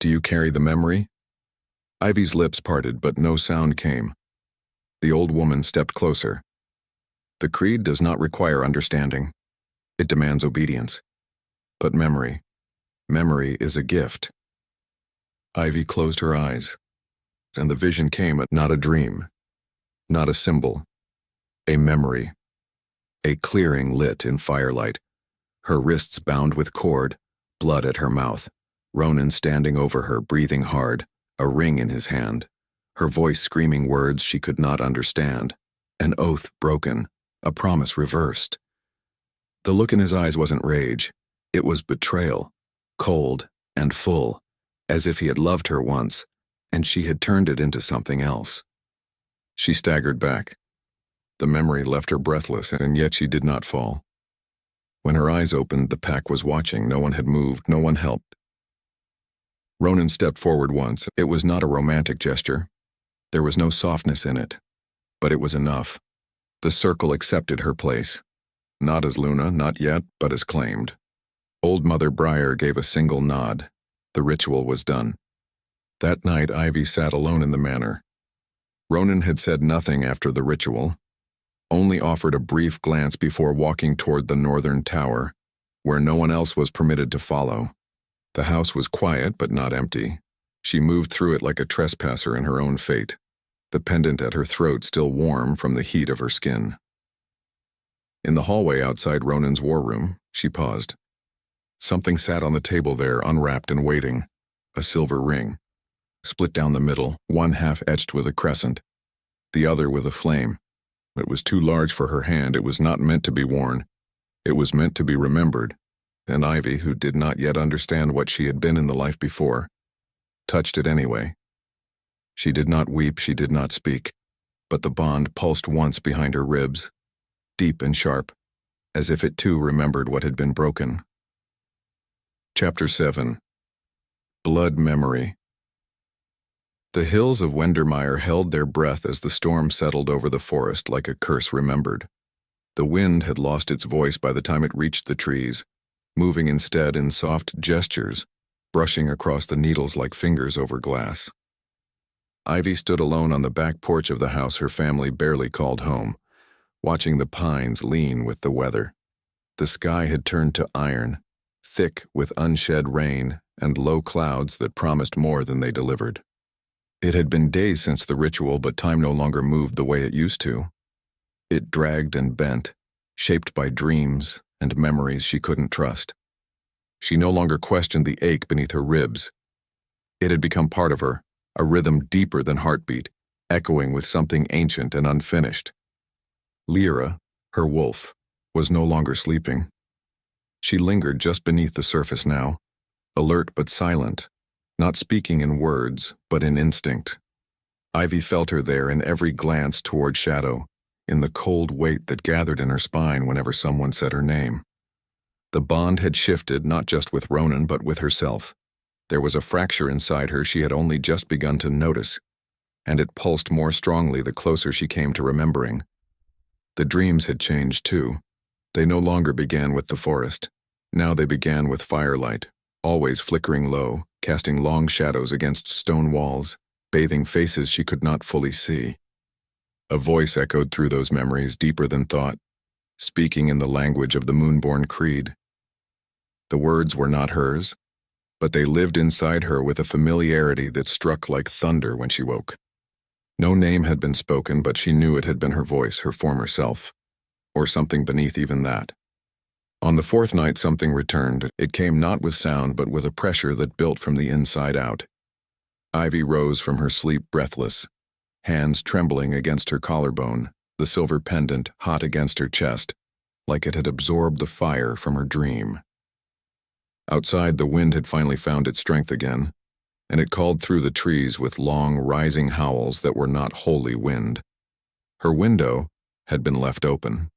Speaker 1: "Do you carry the memory?" Ivy's lips parted, but no sound came. The old woman stepped closer. "The creed does not require understanding. It demands obedience. But memory is a gift." Ivy closed her eyes, and the vision came, not a dream, not a symbol, a memory. A clearing lit in firelight, her wrists bound with cord, blood at her mouth, Ronan standing over her, breathing hard, a ring in his hand, her voice screaming words she could not understand, an oath broken, a promise reversed. The look in his eyes wasn't rage, it was betrayal, cold and full, as if he had loved her once, and she had turned it into something else. She staggered back. The memory left her breathless, and yet she did not fall. When her eyes opened, the pack was watching. No one had moved, no one helped. Ronan stepped forward once. It was not a romantic gesture. There was no softness in it, but it was enough. The circle accepted her place. Not as Luna, not yet, but as claimed. Old Mother Briar gave a single nod. The ritual was done. That night, Ivy sat alone in the manor. Ronan had said nothing after the ritual, only offered a brief glance before walking toward the northern tower, where no one else was permitted to follow. The house was quiet but not empty. She moved through it like a trespasser in her own fate, the pendant at her throat still warm from the heat of her skin. In the hallway outside Ronan's war room, she paused. Something sat on the table there, unwrapped and waiting, a silver ring, split down the middle, one half etched with a crescent, the other with a flame. It was too large for her hand. It was not meant to be worn. It was meant to be remembered. And Ivy, who did not yet understand what she had been in the life before, touched it anyway. She did not weep, she did not speak, but the bond pulsed once behind her ribs, deep and sharp, as if it too remembered what had been broken. Chapter 7. Blood Memory. The hills of Wendermire held their breath as the storm settled over the forest like a curse remembered. The wind had lost its voice by the time it reached the trees, moving instead in soft gestures, brushing across the needles like fingers over glass. Ivy stood alone on the back porch of the house her family barely called home, watching the pines lean with the weather. The sky had turned to iron, thick with unshed rain and low clouds that promised more than they delivered. It had been days since the ritual, but time no longer moved the way it used to. It dragged and bent, shaped by dreams and memories she couldn't trust. She no longer questioned the ache beneath her ribs. It had become part of her, a rhythm deeper than heartbeat, echoing with something ancient and unfinished. Lyra, her wolf, was no longer sleeping. She lingered just beneath the surface now, alert but silent, not speaking in words, but in instinct. Ivy felt her there in every glance toward shadow, in the cold weight that gathered in her spine whenever someone said her name. The bond had shifted not just with Ronan but with herself. There was a fracture inside her she had only just begun to notice, and it pulsed more strongly the closer she came to remembering. The dreams had changed too. They no longer began with the forest. Now they began with firelight, always flickering low, casting long shadows against stone walls, bathing faces she could not fully see. A voice echoed through those memories deeper than thought, speaking in the language of the Moonborn Creed. The words were not hers, but they lived inside her with a familiarity that struck like thunder when she woke. No name had been spoken, but she knew it had been her voice, her former self, or something beneath even that. On the fourth night something returned. It came not with sound, but with a pressure that built from the inside out. Ivy rose from her sleep breathless, hands trembling against her collarbone, the silver pendant hot against her chest, like it had absorbed the fire from her dream. Outside, the wind had finally found its strength again, and it called through the trees with long, rising howls that were not wholly wind. Her window had been left open.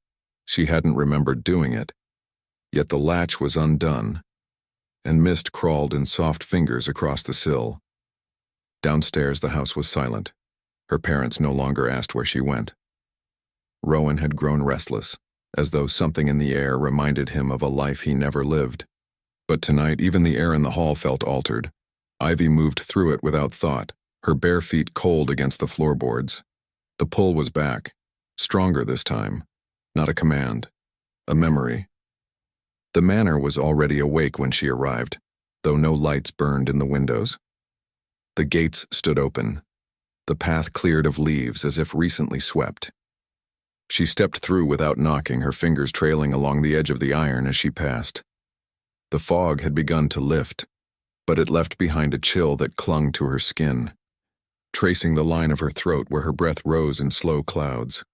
Speaker 1: She hadn't remembered doing it, yet the latch was undone, and mist crawled in soft fingers across the sill. Downstairs, the house was silent. Her parents no longer asked where she went. Rowan had grown restless, as though something in the air reminded him of a life he never lived. But tonight, even the air in the hall felt altered. Ivy moved through it without thought, her bare feet cold against the floorboards. The pull was back, stronger this time. Not a command, a memory. The manor was already awake when she arrived, though no lights burned in the windows. The gates stood open, the path cleared of leaves as if recently swept. She stepped through without knocking, her fingers trailing along the edge of the iron as she passed. The fog had begun to lift, but it left behind a chill that clung to her skin, tracing the line of her throat where her breath rose in slow clouds.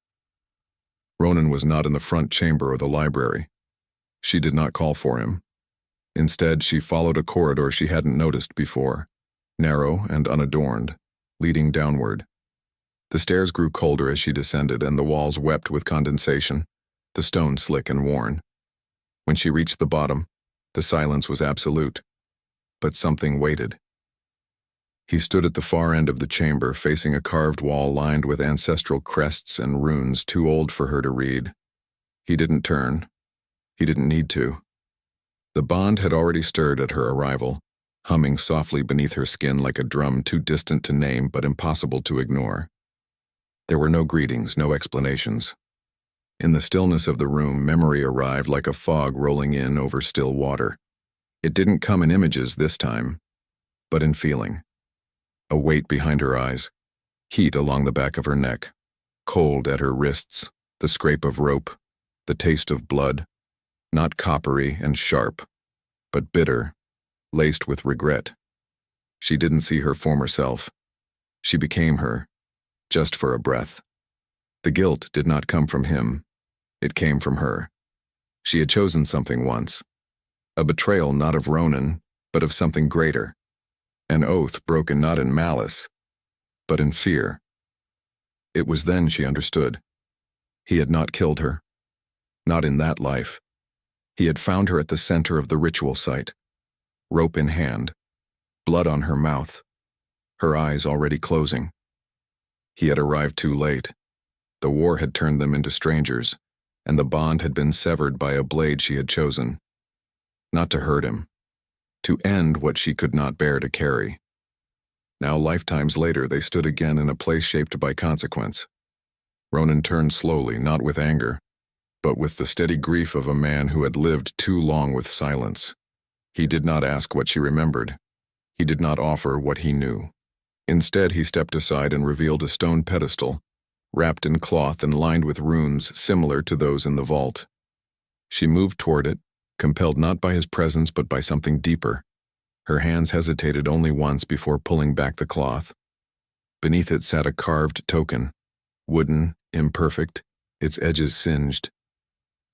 Speaker 1: Ronan was not in the front chamber or the library. She did not call for him. Instead, she followed a corridor she hadn't noticed before, narrow and unadorned, leading downward. The stairs grew colder as she descended, and the walls wept with condensation, the stone slick and worn. When she reached the bottom, the silence was absolute, but something waited. He stood at the far end of the chamber, facing a carved wall lined with ancestral crests and runes too old for her to read. He didn't turn. He didn't need to. The bond had already stirred at her arrival, humming softly beneath her skin like a drum too distant to name but impossible to ignore. There were no greetings, no explanations. In the stillness of the room, memory arrived like a fog rolling in over still water. It didn't come in images this time, but in feeling. A weight behind her eyes, heat along the back of her neck, cold at her wrists, the scrape of rope, the taste of blood, not coppery and sharp, but bitter, laced with regret. She didn't see her former self. She became her, just for a breath. The guilt did not come from him. It came from her. She had chosen something once. A betrayal not of Ronan, but of something greater. An oath broken not in malice, but in fear. It was then she understood. He had not killed her. Not in that life. He had found her at the center of the ritual site, rope in hand, blood on her mouth, her eyes already closing. He had arrived too late. The war had turned them into strangers, and the bond had been severed by a blade she had chosen. Not to hurt him, to end what she could not bear to carry. Now, lifetimes later, they stood again in a place shaped by consequence. Ronan turned slowly, not with anger, but with the steady grief of a man who had lived too long with silence. He did not ask what she remembered. He did not offer what he knew. Instead, he stepped aside and revealed a stone pedestal, wrapped in cloth and lined with runes similar to those in the vault. She moved toward it, compelled not by his presence but by something deeper. Her hands hesitated only once before pulling back the cloth. Beneath it sat a carved token, wooden, imperfect, its edges singed.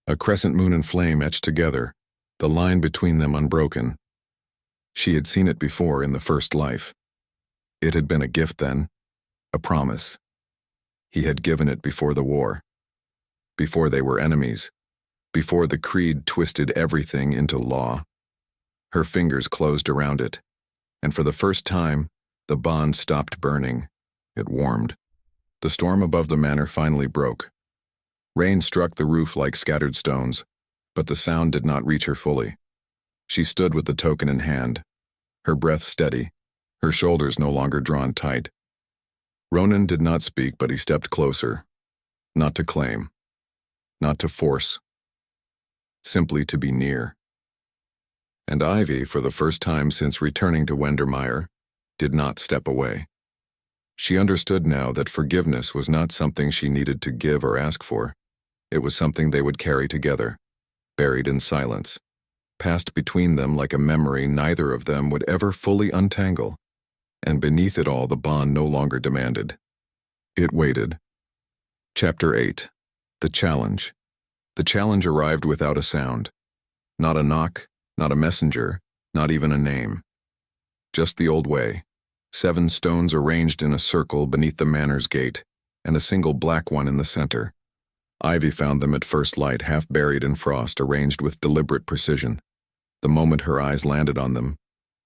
Speaker 1: A crescent moon and flame etched together, the line between them unbroken. She had seen it before in the first life. It had been a gift then, a promise. He had given it before the war, before they were enemies, before the creed twisted everything into law. Her fingers closed around it, and for the first time, the bond stopped burning. It warmed. The storm above the manor finally broke. Rain struck the roof like scattered stones, but the sound did not reach her fully. She stood with the token in hand, her breath steady, her shoulders no longer drawn tight. Ronan did not speak, but he stepped closer, not to claim, not to force, simply to be near. And Ivy, for the first time since returning to Wendermire, did not step away. She understood now that forgiveness was not something she needed to give or ask for. It was something they would carry together, buried in silence, passed between them like a memory neither of them would ever fully untangle, and beneath it all the bond no longer demanded. It waited. Chapter 8. The Challenge. The challenge arrived without a sound. Not a knock, not a messenger, not even a name. Just the old way. 7 stones arranged in a circle beneath the manor's gate, and a single black one in the center. Ivy found them at first light, half buried in frost, arranged with deliberate precision. The moment her eyes landed on them,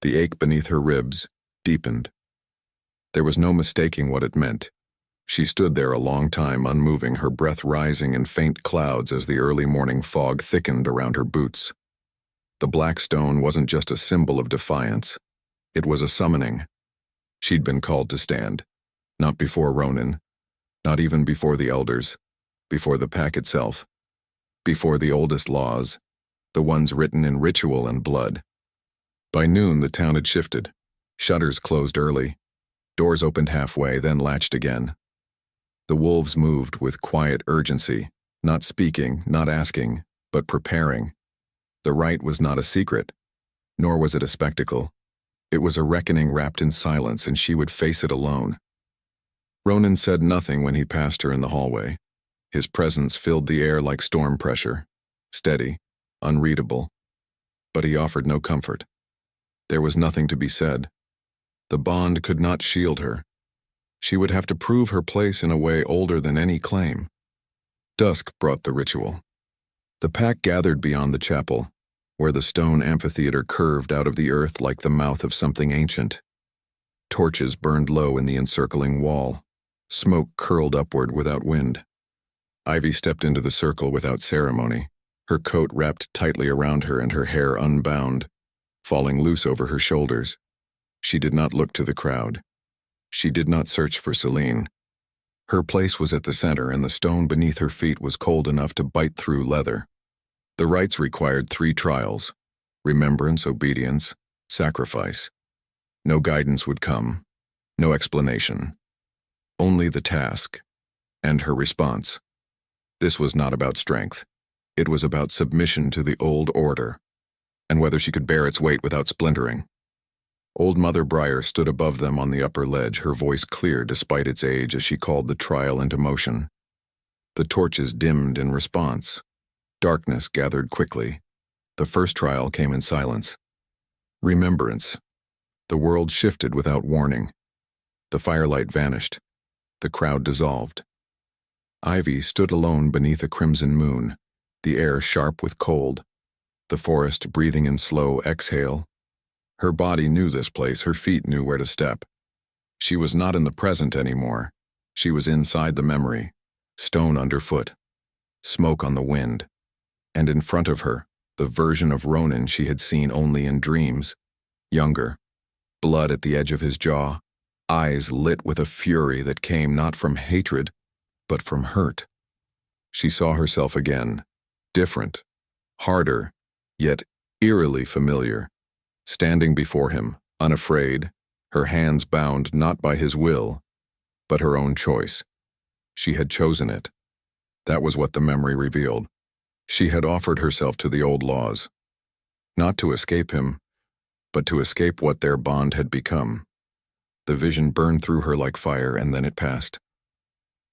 Speaker 1: the ache beneath her ribs deepened. There was no mistaking what it meant. She stood there a long time, unmoving, her breath rising in faint clouds as the early morning fog thickened around her boots. The black stone wasn't just a symbol of defiance. It was a summoning. She'd been called to stand. Not before Ronan. Not even before the elders. Before the pack itself. Before the oldest laws. The ones written in ritual and blood. By noon, the town had shifted. Shutters closed early. Doors opened halfway, then latched again. The wolves moved with quiet urgency, not speaking, not asking, but preparing. The rite was not a secret, nor was it a spectacle. It was a reckoning wrapped in silence, and she would face it alone. Ronan said nothing when he passed her in the hallway. His presence filled the air like storm pressure, steady, unreadable. But he offered no comfort. There was nothing to be said. The bond could not shield her. She would have to prove her place in a way older than any claim. Dusk brought the ritual. The pack gathered beyond the chapel, where the stone amphitheater curved out of the earth like the mouth of something ancient. Torches burned low in the encircling wall. Smoke curled upward without wind. Ivy stepped into the circle without ceremony, her coat wrapped tightly around her and her hair unbound, falling loose over her shoulders. She did not look to the crowd. She did not search for Seline. Her place was at the center, and the stone beneath her feet was cold enough to bite through leather. The rites required 3 trials: remembrance, obedience, sacrifice. No guidance would come, no explanation. Only the task, and her response. This was not about strength. It was about submission to the old order, and whether she could bear its weight without splintering. Old Mother Briar stood above them on the upper ledge, her voice clear despite its age as she called the trial into motion. The torches dimmed in response. Darkness gathered quickly. The first trial came in silence. Remembrance. The world shifted without warning. The firelight vanished. The crowd dissolved. Ivy stood alone beneath a crimson moon, the air sharp with cold, the forest breathing in slow exhale. Her body knew this place, her feet knew where to step. She was not in the present anymore. She was inside the memory, stone underfoot, smoke on the wind, and in front of her, the version of Ronan she had seen only in dreams, younger, blood at the edge of his jaw, eyes lit with a fury that came not from hatred, but from hurt. She saw herself again, different, harder, yet eerily familiar. Standing before him, unafraid, her hands bound not by his will, but her own choice. She had chosen it. That was what the memory revealed. She had offered herself to the old laws, not to escape him, but to escape what their bond had become. The vision burned through her like fire, and then it passed.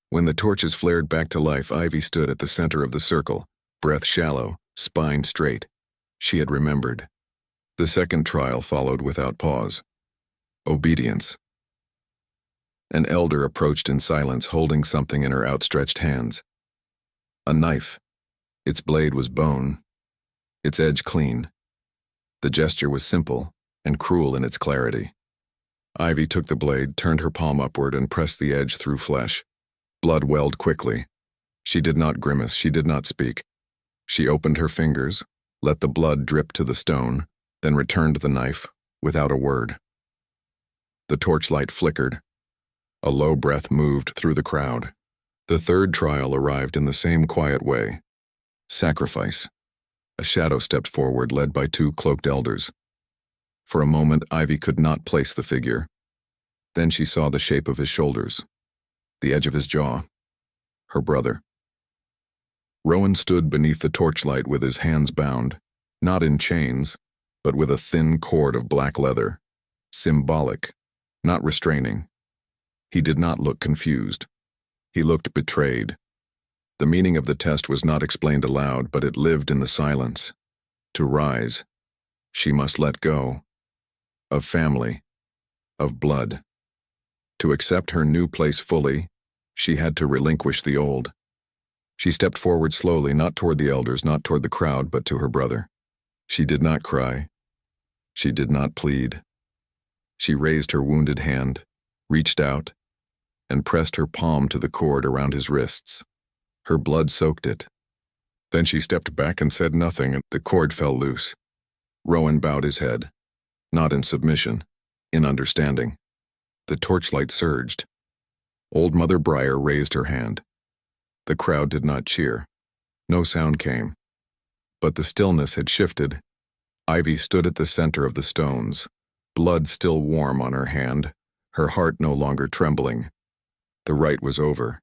Speaker 1: When the torches flared back to life, Ivy stood at the center of the circle, breath shallow, spine straight. She had remembered. The second trial followed without pause. Obedience. An elder approached in silence, holding something in her outstretched hands. A knife. Its blade was bone, its edge clean. The gesture was simple and cruel in its clarity. Ivy took the blade, turned her palm upward, and pressed the edge through flesh. Blood welled quickly. She did not grimace, she did not speak. She opened her fingers, let the blood drip to the stone, then returned the knife without a word. The torchlight flickered. A low breath moved through the crowd. The third trial arrived in the same quiet way. Sacrifice. A shadow stepped forward, led by 2 cloaked elders. For a moment, Ivy could not place the figure. Then she saw the shape of his shoulders, the edge of his jaw. Her brother. Rowan stood beneath the torchlight with his hands bound, not in chains, but with a thin cord of black leather, symbolic, not restraining. He did not look confused. He looked betrayed. The meaning of the test was not explained aloud, but it lived in the silence. To rise, she must let go. Of family. Of blood. To accept her new place fully, she had to relinquish the old. She stepped forward slowly, not toward the elders, not toward the crowd, but to her brother. She did not cry. She did not plead. She raised her wounded hand, reached out, and pressed her palm to the cord around his wrists. Her blood soaked it. Then she stepped back and said nothing, and the cord fell loose. Rowan bowed his head, not in submission, in understanding. The torchlight surged. Old Mother Briar raised her hand. The crowd did not cheer. No sound came. But the stillness had shifted. Ivy stood at the center of the stones, blood still warm on her hand, her heart no longer trembling. The rite was over.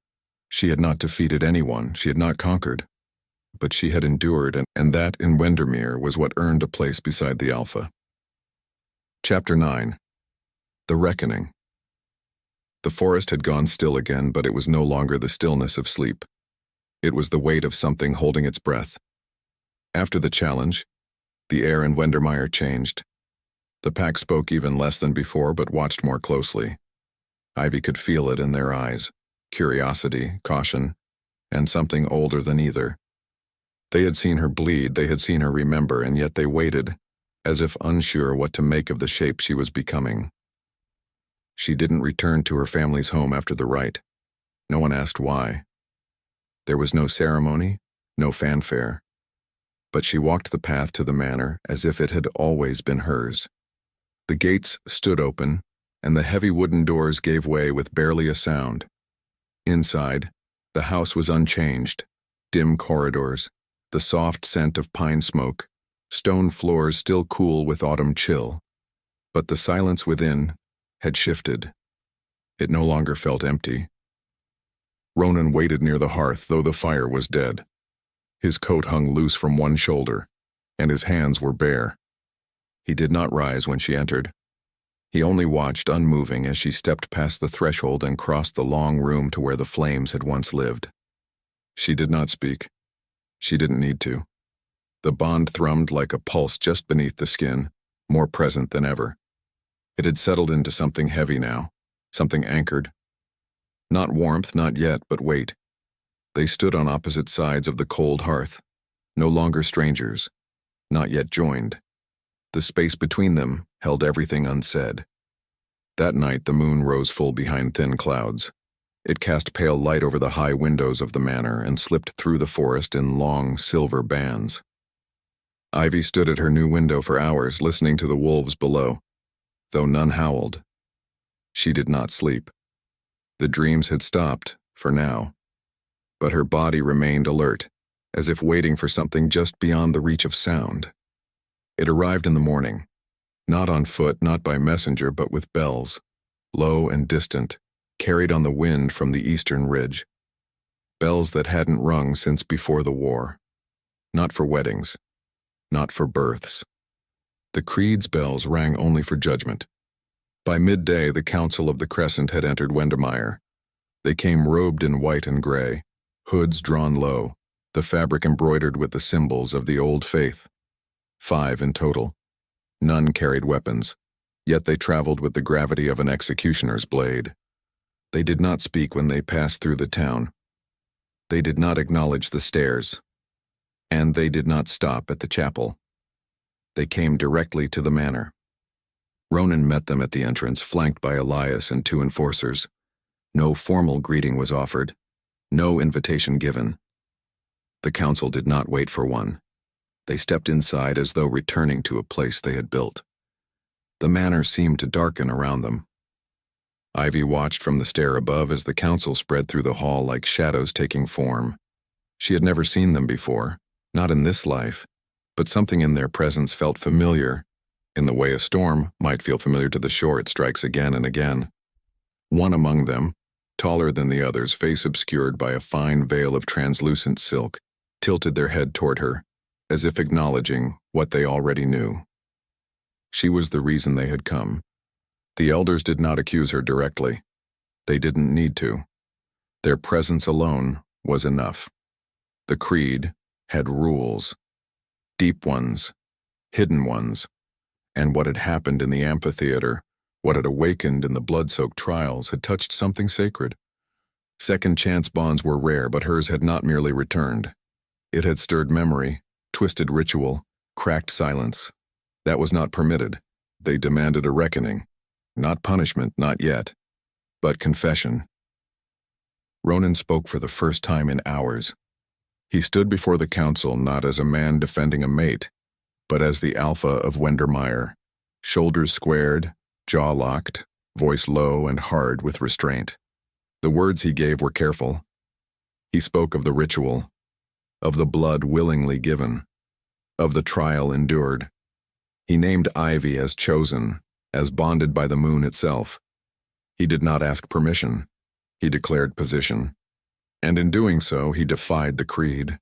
Speaker 1: She had not defeated anyone, she had not conquered. But she had endured, and that in Wendermire was what earned a place beside the Alpha. Chapter 9. The Reckoning. The forest had gone still again, but it was no longer the stillness of sleep. It was the weight of something holding its breath. After the challenge, the air in Wendermire changed. The pack spoke even less than before, but watched more closely. Ivy could feel it in their eyes, curiosity, caution, and something older than either. They had seen her bleed, they had seen her remember, and yet they waited, as if unsure what to make of the shape she was becoming. She didn't return to her family's home after the rite. No one asked why. There was no ceremony, no fanfare. But she walked the path to the manor as if it had always been hers. The gates stood open, and the heavy wooden doors gave way with barely a sound. Inside, the house was unchanged. Dim corridors, the soft scent of pine smoke, stone floors still cool with autumn chill. But the silence within had shifted. It no longer felt empty. Ronan waited near the hearth, though the fire was dead. His coat hung loose from one shoulder, and his hands were bare. He did not rise when she entered. He only watched, unmoving, as she stepped past the threshold and crossed the long room to where the flames had once lived. She did not speak. She didn't need to. The bond thrummed like a pulse just beneath the skin, more present than ever. It had settled into something heavy now, something anchored. Not warmth, not yet, but weight. They stood on opposite sides of the cold hearth, no longer strangers, not yet joined. The space between them held everything unsaid. That night the moon rose full behind thin clouds. It cast pale light over the high windows of the manor and slipped through the forest in long, silver bands. Ivy stood at her new window for hours, listening to the wolves below, though none howled. She did not sleep. The dreams had stopped, for now. But her body remained alert, as if waiting for something just beyond the reach of sound. It arrived in the morning, not on foot, not by messenger, but with bells, low and distant, carried on the wind from the eastern ridge. Bells that hadn't rung since before the war. Not for weddings, not for births. The Creed's bells rang only for judgment. By midday, the Council of the Crescent had entered Wendermire. They came robed in white and gray, hoods drawn low, the fabric embroidered with the symbols of the old faith. 5 in total. None carried weapons, yet they traveled with the gravity of an executioner's blade. They did not speak when they passed through the town. They did not acknowledge the stairs. And they did not stop at the chapel. They came directly to the manor. Ronan met them at the entrance, flanked by Elias and 2 enforcers. No formal greeting was offered, no invitation given. The council did not wait for one. They stepped inside as though returning to a place they had built. The manor seemed to darken around them. Ivy watched from the stair above as the council spread through the hall like shadows taking form. She had never seen them before, not in this life, but something in their presence felt familiar, in the way a storm might feel familiar to the shore it strikes again and again. One among them, taller than the others, face obscured by a fine veil of translucent silk, tilted their head toward her, as if acknowledging what they already knew. She was the reason they had come. The elders did not accuse her directly. They didn't need to. Their presence alone was enough. The creed had rules. Deep ones, hidden ones, and what had happened in the amphitheater, what had awakened in the blood-soaked trials, had touched something sacred. Second-chance bonds were rare, but hers had not merely returned. It had stirred memory, twisted ritual, cracked silence. That was not permitted. They demanded a reckoning. Not punishment, not yet, but confession. Ronan spoke for the first time in hours. He stood before the council not as a man defending a mate, but as the alpha of Wendermire, shoulders squared, jaw locked, voice low and hard with restraint. The words he gave were careful. He spoke of the ritual, of the blood willingly given, of the trial endured. He named Ivy as chosen, as bonded by the moon itself. He did not ask permission. He declared position. And in doing so, he defied the creed.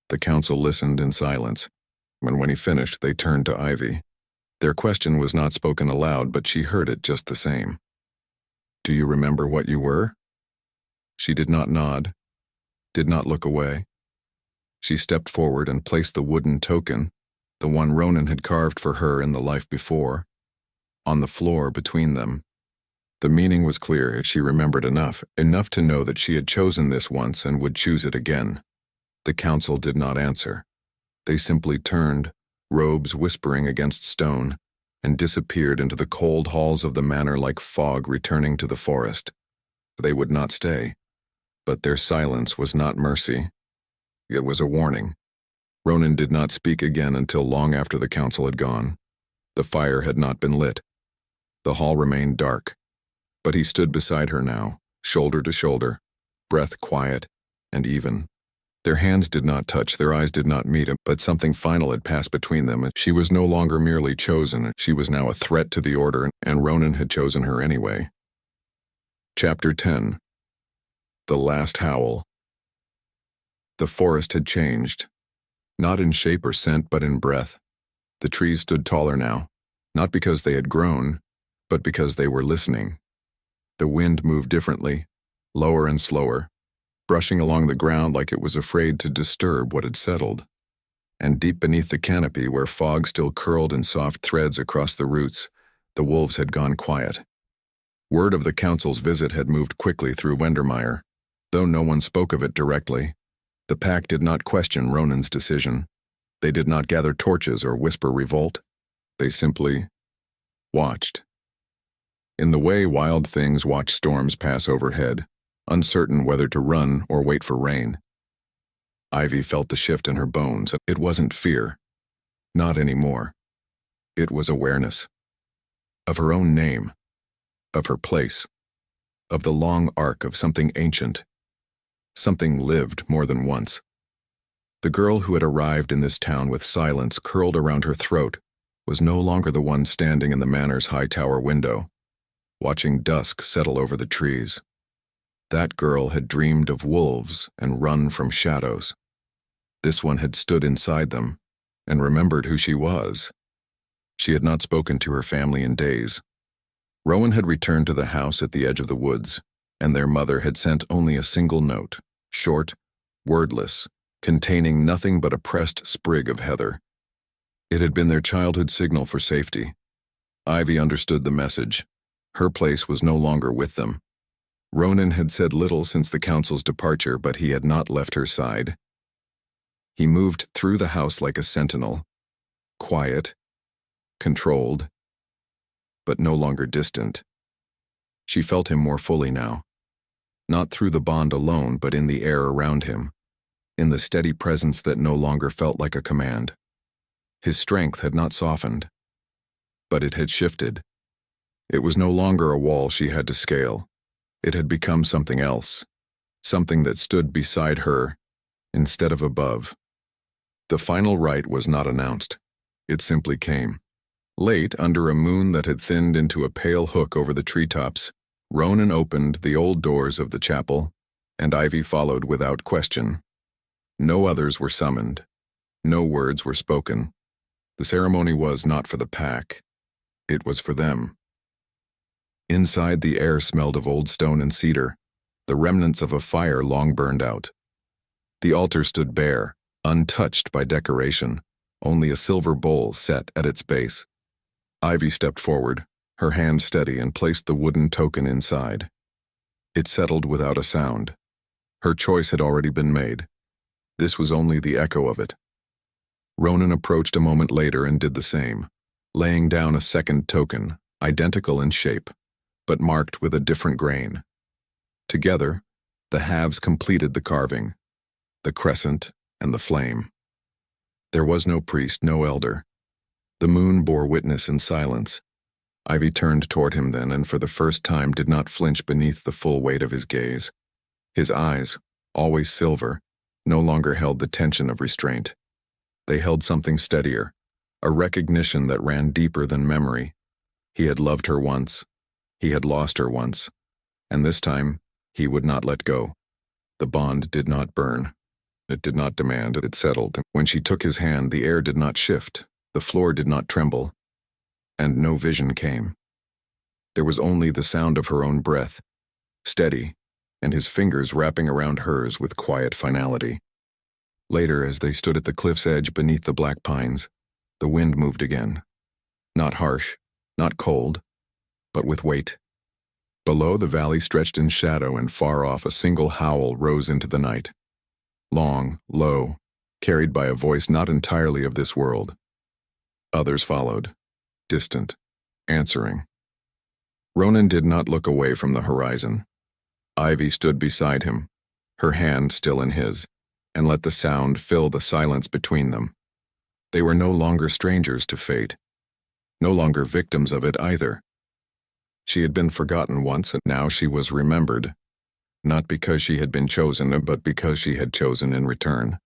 Speaker 1: The council listened in silence, and when he finished, they turned to Ivy. Their question was not spoken aloud, but she heard it just the same. "Do you remember what you were?" She did not nod, did not look away. She stepped forward and placed the wooden token, the one Ronan had carved for her in the life before, on the floor between them. The meaning was clear. She remembered enough to know that she had chosen this once and would choose it again. The council did not answer. They simply turned, robes whispering against stone, and disappeared into the cold halls of the manor like fog returning to the forest. They would not stay, but their silence was not mercy. It was a warning. Ronan did not speak again until long after the council had gone. The fire had not been lit. The hall remained dark. But he stood beside her now, shoulder to shoulder, breath quiet and even. Their hands did not touch, their eyes did not meet, but something final had passed between them. She was no longer merely chosen, she was now a threat to the order, and Ronan had chosen her anyway. Chapter 10. The Last Howl. The forest had changed, not in shape or scent, but in breath. The trees stood taller now, not because they had grown, but because they were listening. The wind moved differently, lower and slower, brushing along the ground like it was afraid to disturb what had settled. And deep beneath the canopy, where fog still curled in soft threads across the roots, the wolves had gone quiet. Word of the council's visit had moved quickly through Wendermire. Though no one spoke of it directly, the pack did not question Ronan's decision. They did not gather torches or whisper revolt. They simply watched. In the way wild things watch storms pass overhead, uncertain whether to run or wait for rain. Ivy felt the shift in her bones. It wasn't fear. Not anymore. It was awareness. Of her own name. Of her place. Of the long arc of something ancient. Something lived more than once. The girl who had arrived in this town with silence curled around her throat was no longer the one standing in the manor's high tower window, watching dusk settle over the trees. That girl had dreamed of wolves and run from shadows. This one had stood inside them and remembered who she was. She had not spoken to her family in days. Rowan had returned to the house at the edge of the woods, and their mother had sent only a single note, short, wordless, containing nothing but a pressed sprig of heather. It had been their childhood signal for safety. Ivy understood the message. Her place was no longer with them. Ronan had said little since the council's departure, but he had not left her side. He moved through the house like a sentinel, quiet, controlled, but no longer distant. She felt him more fully now, not through the bond alone, but in the air around him, in the steady presence that no longer felt like a command. His strength had not softened, but it had shifted. It was no longer a wall she had to scale. It had become something else, something that stood beside her instead of above. The final rite was not announced. It simply came. Late, under a moon that had thinned into a pale hook over the treetops, Ronan opened the old doors of the chapel, and Ivy followed without question. No others were summoned. No words were spoken. The ceremony was not for the pack. It was for them. Inside, the air smelled of old stone and cedar, the remnants of a fire long burned out. The altar stood bare, untouched by decoration, only a silver bowl set at its base. Ivy stepped forward, her hand steady, and placed the wooden token inside. It settled without a sound. Her choice had already been made. This was only the echo of it. Ronan approached a moment later and did the same, laying down a second token, identical in shape, but marked with a different grain. Together, the halves completed the carving, the crescent and the flame. There was no priest, no elder. The moon bore witness in silence. Ivy turned toward him then, and for the first time did not flinch beneath the full weight of his gaze. His eyes, always silver, no longer held the tension of restraint. They held something steadier, a recognition that ran deeper than memory. He had loved her once. He had lost her once. And this time, he would not let go. The bond did not burn. It did not demand, it settled. When she took his hand, the air did not shift, the floor did not tremble, and no vision came. There was only the sound of her own breath, steady, and his fingers wrapping around hers with quiet finality. Later, as they stood at the cliff's edge beneath the black pines, the wind moved again. Not harsh, not cold, but with weight. Below, the valley stretched in shadow, and far off a single howl rose into the night. Long, low, carried by a voice not entirely of this world. Others followed, distant, answering. Ronan did not look away from the horizon. Ivy stood beside him, her hand still in his, and let the sound fill the silence between them. They were no longer strangers to fate, no longer victims of it either. She had been forgotten once, and now she was remembered, not because she had been chosen, but because she had chosen in return.